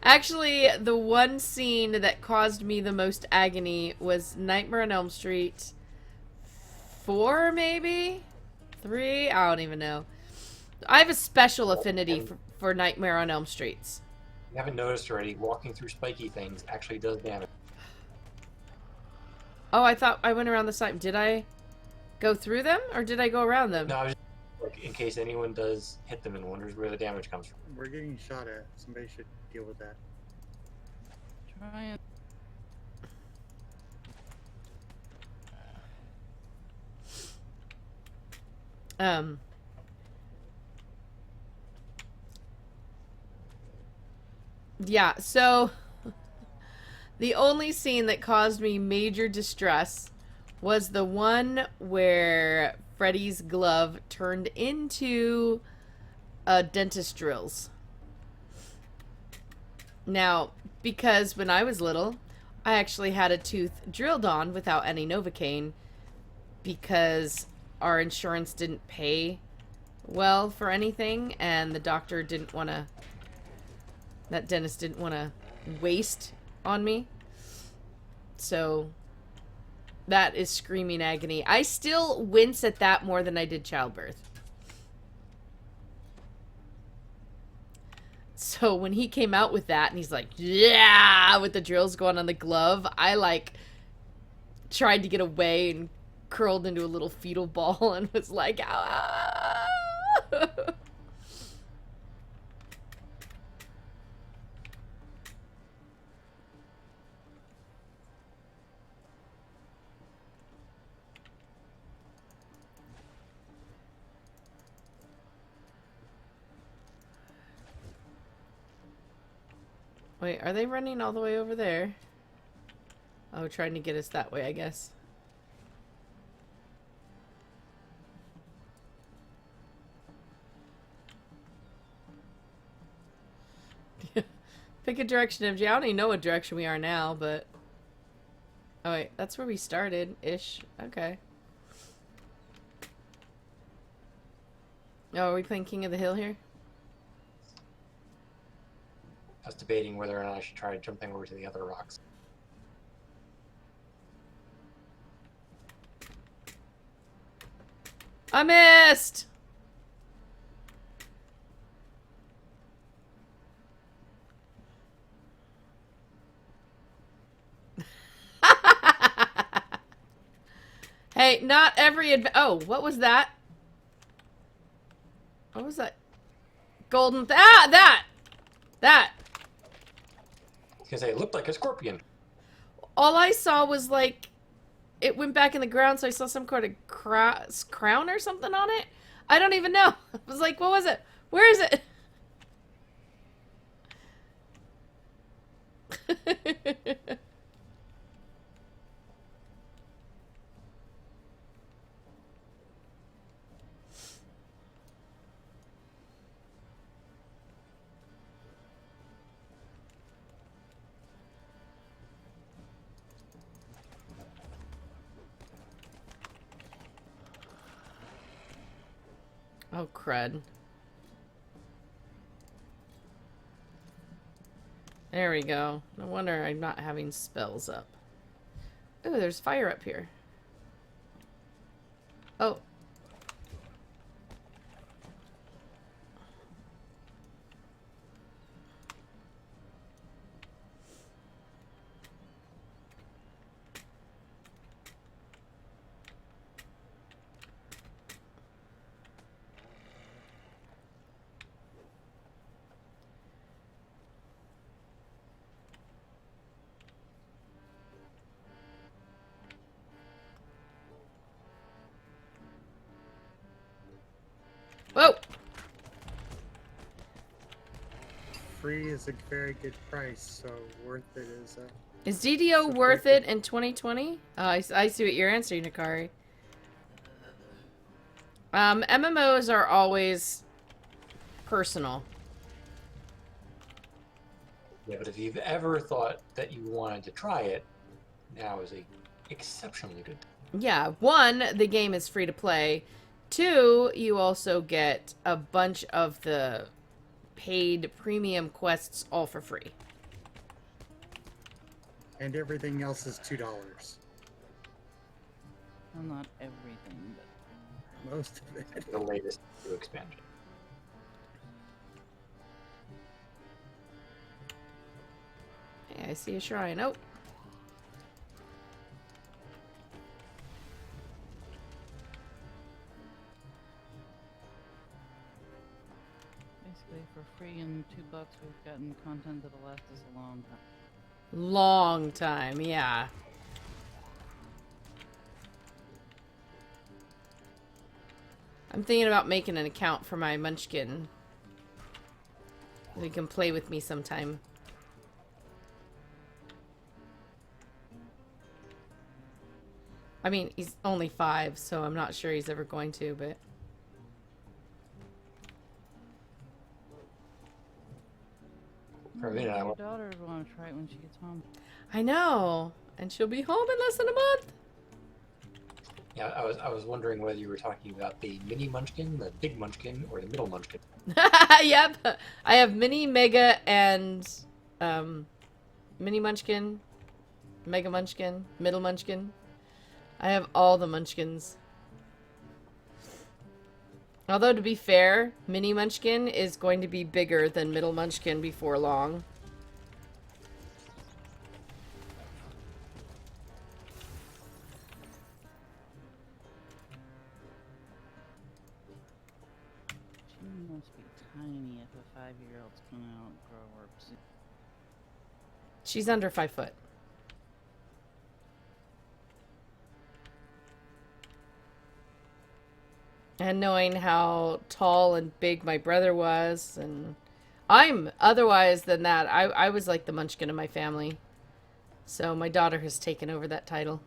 S1: Actually, the one scene that caused me the most agony was Nightmare on Elm Street 4, maybe? 3? I don't even know. I have a special affinity for Nightmare on Elm Streets.
S3: You haven't noticed already, walking through spiky things actually does damage.
S1: Oh, I thought I went around the side. Did I go through them, or did I go around them?
S3: No, I was just, like, in case anyone does hit them and wonders where the damage comes from.
S5: We're getting shot at. Somebody should deal with that.
S2: Try and...
S1: Yeah, so The only scene that caused me major distress was the one where Freddy's glove turned into dentist drills. Now, because when I was little, I actually had a tooth drilled on without any Novocaine because our insurance didn't pay well for anything, and the doctor didn't want to, that dentist didn't want to waste on me. So that is screaming agony. I still wince at that more than I did childbirth. So when he came out with that and he's like, yeah, with the drills going on the glove, I like tried to get away and curled into a little fetal ball and was like, ah. Wait, are they running all the way over there? Oh, trying to get us that way, I guess. Pick a direction, MJ. I don't even know what direction we are now, but... Oh, wait. That's where we started-ish. Okay. Oh, are we playing King of the Hill here?
S3: I was debating whether or not I should try jumping over to the other rocks.
S1: I missed! Hey, not every oh, what was that? What was that? Golden that! I
S3: was gonna say, it looked like a scorpion.
S1: All I saw was like it went back in the ground, so I saw some kind of crown or something on it. I don't even know. I was like, what was it? Where is it? Oh, crud. There we go. No wonder I'm not having spells up. Ooh, there's fire up here. Oh. Whoa!
S5: Free is a very good price, so worth it
S1: Is DDO worth it in 2020? I see what you're answering, Nakari. MMOs are always personal.
S3: Yeah, but if you've ever thought that you wanted to try it, now is a exceptionally good time.
S1: Yeah, one, the game is free to play. Two, you also get a bunch of the paid premium quests all for free.
S5: and everything else is $2.
S2: Well, not everything, but
S5: Most of it.
S3: The latest new expansion.
S1: Hey, I see a shrine. Oh.
S2: basically for free and $2, we've gotten content that'll last us a long time.
S1: Long time, yeah. I'm thinking about making an account for my Munchkin. They can play with me sometime. I mean, he's only 5, so I'm not sure he's ever going to, but...
S3: For a minute, I
S2: Your
S3: went,
S2: daughter would want to try it when she gets home.
S1: I know. And she'll be home in less than a month.
S3: yeah, I was wondering whether you were talking about the mini munchkin, the big munchkin, or the middle munchkin.
S1: Yep. I have mini, mega, and mini munchkin, mega munchkin, middle munchkin. I have all the munchkins. Although, to be fair, mini munchkin is going to be bigger than middle munchkin before long.
S2: She must be tiny if a 5-year-old's gonna outgrow her.
S1: She's under 5 foot. And knowing how tall and big my brother was, and I'm otherwise than that. I was like the munchkin of my family. So my daughter has taken over that title.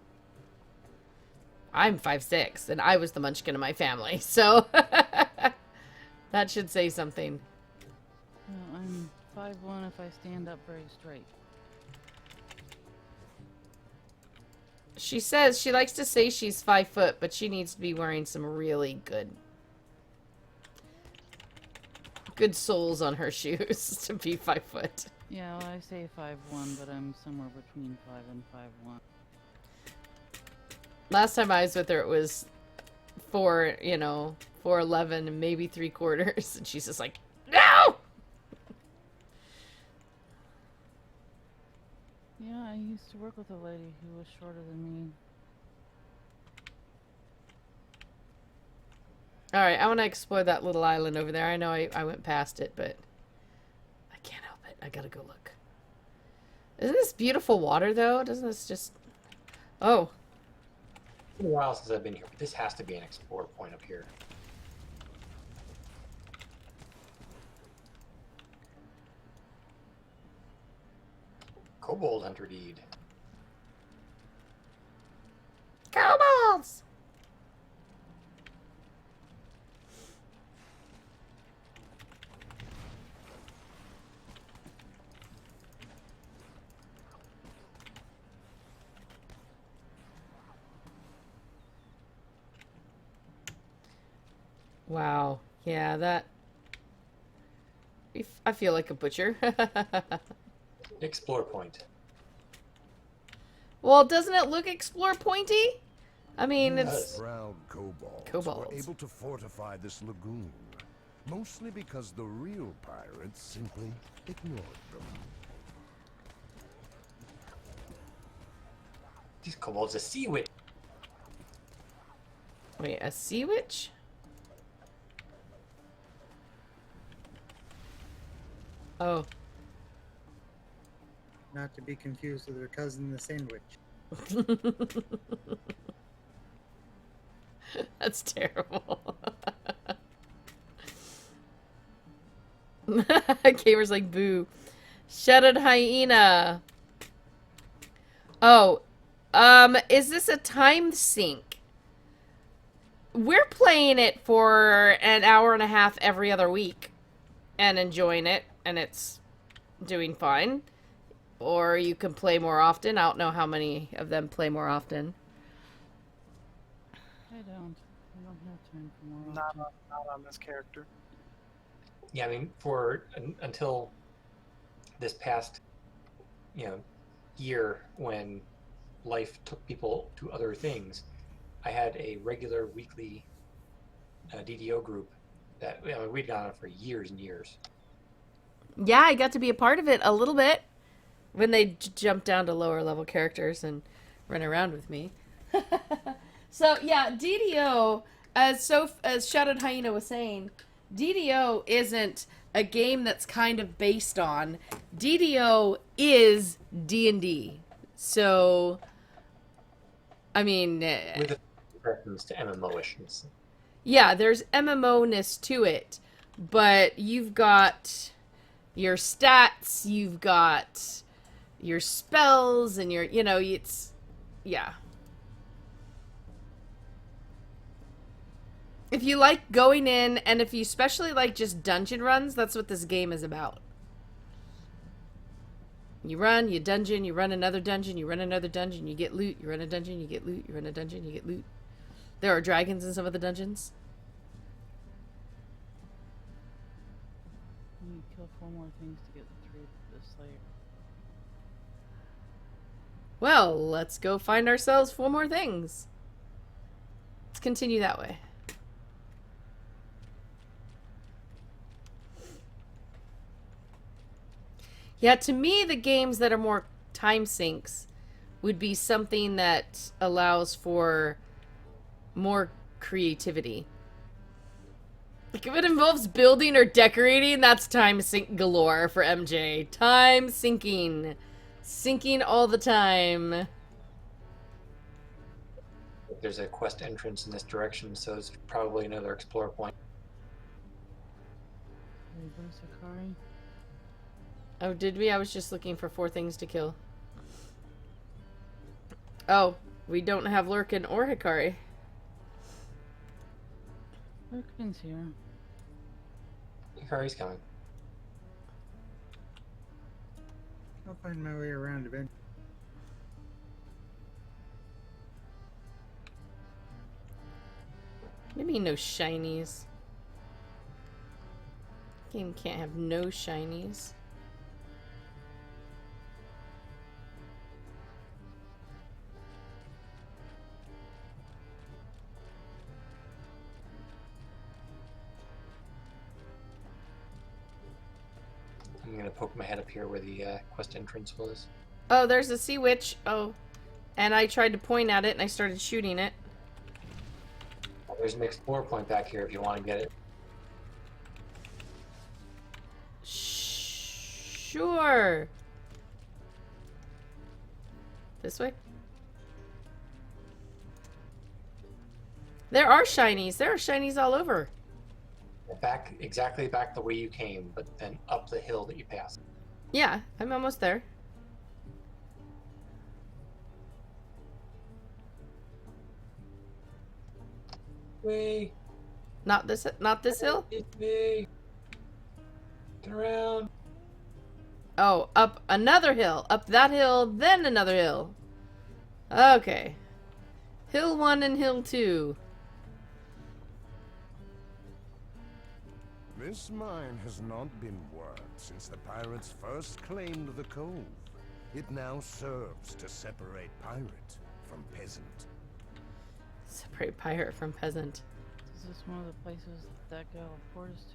S1: I'm 5'6", and I was the munchkin of my family. So that should say something.
S2: Well, I'm 5'1" if I stand up very straight.
S1: She says she likes to say she's 5 foot, but she needs to be wearing some really good soles on her shoes to be 5 foot.
S2: Yeah, well, I say 5'1", but I'm somewhere between 5 and 5'1".
S1: Last time I was with her, it was 4'11", and maybe 3/4, and she's just like, no!
S2: Yeah, I used to work with a lady who was shorter than me.
S1: Alright, I want to explore that little island over there. I know I went past it, but I can't help it. I gotta go look. Isn't this beautiful water, though? Doesn't this just... Oh.
S3: It's been a while since I've been here, but this has to be an explore point up here. Kobold Hunter Deed.
S1: Kobolds! Wow. Yeah, that... I feel like a butcher.
S3: Explore point.
S1: Well, doesn't it look explore pointy? I mean, it's...
S6: Proud kobolds
S1: Kobolds.
S6: were able to fortify this lagoon, mostly because the real pirates simply ignored them.
S3: These kobolds a sea witch.
S1: Wait, a sea witch? Oh.
S5: Not to be confused with her cousin, the sandwich.
S1: That's terrible. Gamer's like, boo. Shuttered hyena. Oh. Is this a time sink? We're playing it for an hour and a half every other week and enjoying it, and it's doing fine. Or you can play more often. I don't know how many of them play more often.
S2: I don't have time for more.
S4: Not
S2: options.
S4: not on this character.
S3: Yeah, I mean, until this past, year when life took people to other things, I had a regular weekly DDO group that we'd gone on for years and years.
S1: Yeah, I got to be a part of it a little bit when they jumped down to lower level characters and run around with me. So yeah, DDO, as Shadowed Hyena was saying, DDO isn't a game that's kind of based on. DDO is D&D. So, I mean,
S3: With a reference to MMO-ishness.
S1: yeah, there's MMO-ness to it, but you've got your stats, you've got your spells, and your, it's, yeah. If you like going in, and if you especially like just dungeon runs, that's what this game is about. You run, you dungeon, you run another dungeon, you run another dungeon, you get loot, you run a dungeon, you get loot, you run a dungeon, you get loot. There are dragons in some of the dungeons.
S2: You need to kill 4 more things to get through the Slayer.
S1: Well, let's go find ourselves 4 more things. Let's continue that way. Yeah, to me, the games that are more time sinks would be something that allows for more creativity. Like, if it involves building or decorating, that's time sink galore for MJ. Time sinking. Sinking all the time.
S3: There's a quest entrance in this direction, so it's probably another explore point.
S2: Hey, go Sakari.
S1: Oh, did we? I was just looking for 4 things to kill. Oh, we don't have Lurkin or Hikari.
S2: Lurkin's here.
S3: Hikari's coming.
S5: I'll find my way around eventually.
S1: What do you mean no shinies? Game can't have no shinies.
S3: I'm gonna poke my head up here where the quest entrance was.
S1: Oh, there's a sea witch. Oh. And I tried to point at it and I started shooting it.
S3: There's an explore point back here if you want to get it.
S1: Sure. This way? There are shinies. There are shinies all over.
S3: Back, exactly back the way you came, but then up the hill that you passed.
S1: Yeah, I'm almost there.
S3: Way,
S1: Not this hill?
S3: way. Turn around.
S1: Oh, up another hill. Up that hill, then another hill. Okay. Hill 1 and Hill 2.
S6: This mine has not been worked since the pirates first claimed the cove. It now serves to separate pirate from peasant.
S1: Separate pirate from peasant.
S2: Is this one of the places that gal report us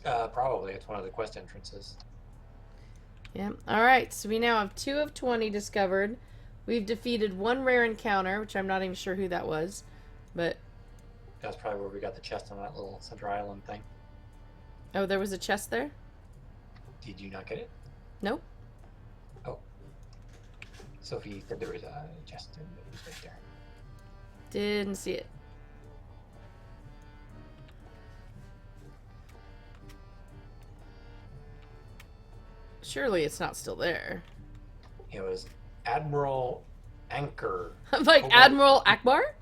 S2: to?
S3: Probably it's one of the quest entrances.
S1: Yeah. Alright, so we now have 2 of 20 discovered. We've defeated 1 rare encounter, which I'm not even sure who that was. But,
S3: That's probably where we got the chest on that little center island thing.
S1: oh, there was a chest there?
S3: Did you not get it?
S1: Nope.
S3: Oh. Sophie said there was a chest in it was right there.
S1: Didn't see it. Surely it's not still there.
S3: It was Admiral Anchor.
S1: I'm like,
S3: Oh,
S1: Admiral Akbar?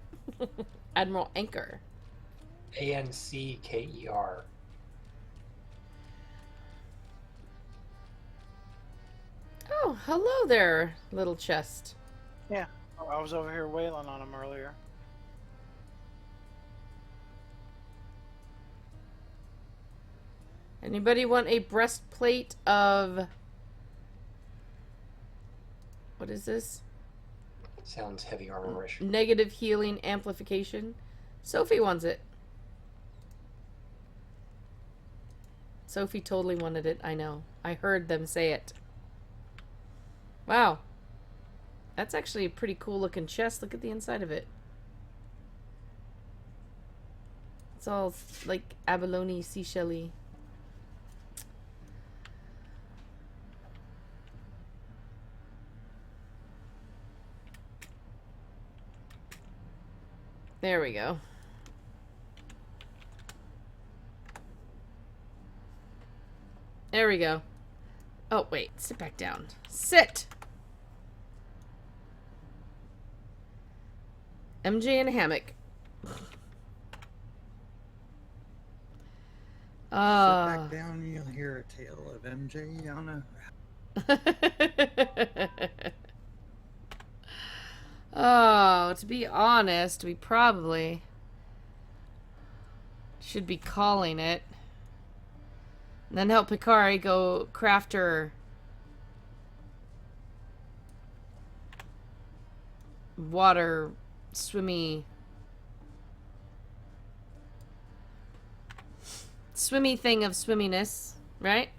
S1: Admiral Anchor.
S3: Ancker.
S1: Oh, hello there, little chest.
S4: Yeah, I was over here wailing on him earlier.
S1: Anybody want a breastplate of... What is this?
S3: Sounds heavy armorish.
S1: Negative healing amplification. Sophie wants it. Sophie totally wanted it, I know. I heard them say it. Wow. That's actually a pretty cool looking chest. Look at the inside of it. It's all like abalone seashell-y. There we go. There we go. Oh, wait. Sit back down. Sit! MJ in a hammock.
S5: Sit back down and you'll hear a tale of MJ on a.
S1: Oh, to be honest, we probably should be calling it. And then help Picari go craft her water swimmy thing of swimminess, right?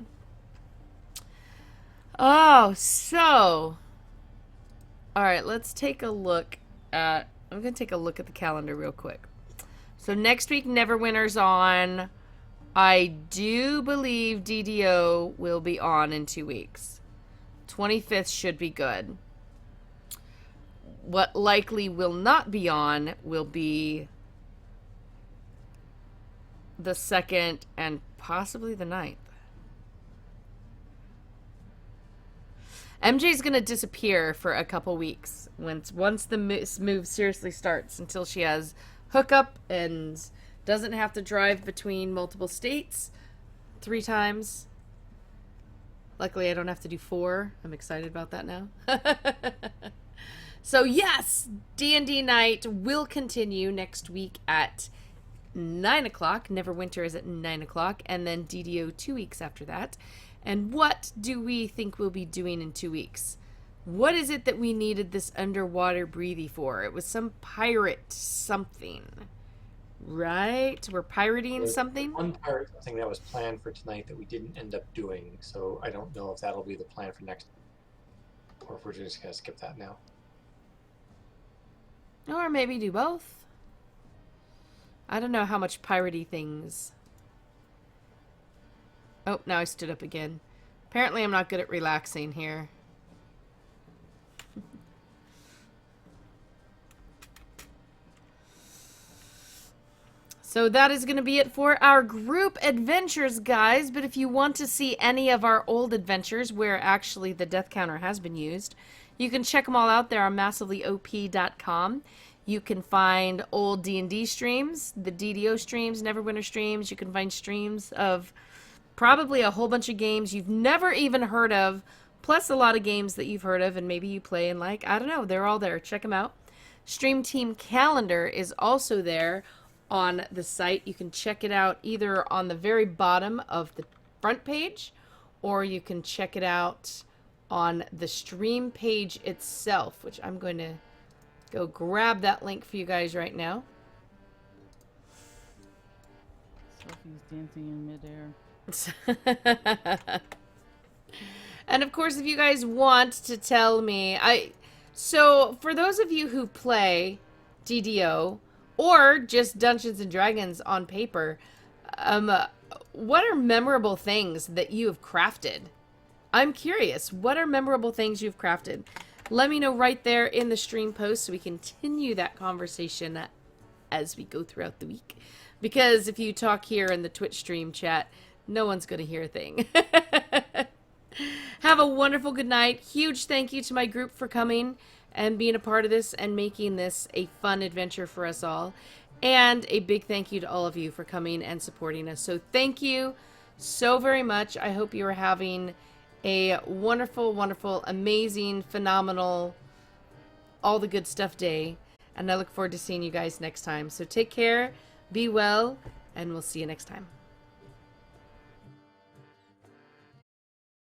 S1: Oh, so all right, let's take a look at I'm going to take a look at the calendar real quick. So next week Neverwinter's on. I do believe DDO will be on in 2 weeks. 25th should be good. What likely will not be on will be the 2nd and possibly the 9th. MJ's going to disappear for a couple weeks once the move seriously starts, until she has hookup and doesn't have to drive between multiple states 3 times. Luckily, I don't have to do 4. I'm excited about that now. So yes, D&D night will continue next week at 9 o'clock. Neverwinter is at 9 o'clock, and then DDO 2 weeks after that. And what do we think we'll be doing in 2 weeks? What is it that we needed this underwater breathy for? It was some pirate something, right? We're pirating something?
S3: One pirate thing that was planned for tonight that we didn't end up doing, so I don't know if that'll be the plan for next, or if we're just going to skip that now.
S1: Or maybe do both. I don't know how much piratey things. Oh, now I stood up again. Apparently I'm not good at relaxing here. So that is going to be it for our group adventures, guys. But if you want to see any of our old adventures where actually the death counter has been used, you can check them all out there on massivelyop.com. You can find old D&D streams, the DDO streams, Neverwinter streams. You can find streams of probably a whole bunch of games you've never even heard of, plus a lot of games that you've heard of and maybe you play and like. I don't know. They're all there. Check them out. Stream Team Calendar is also there on the site. You can check it out either on the very bottom of the front page, or you can check it out on the stream page itself, which I'm going to go grab that link for you guys right now.
S2: Sophie's dancing in midair.
S1: And of course, if you guys want to tell me, so for those of you who play DDO or just Dungeons and Dragons on paper, what are memorable things that you have crafted? I'm curious, what are memorable things you've crafted? Let me know right there in the stream post so we continue that conversation as we go throughout the week. Because if you talk here in the Twitch stream chat, no one's going to hear a thing. Have a wonderful good night. Huge thank you to my group for coming and being a part of this and making this a fun adventure for us all. And a big thank you to all of you for coming and supporting us. So thank you so very much. I hope you are having a wonderful, wonderful, amazing, phenomenal, all the good stuff day. And I look forward to seeing you guys next time. So take care, be well, and we'll see you next time.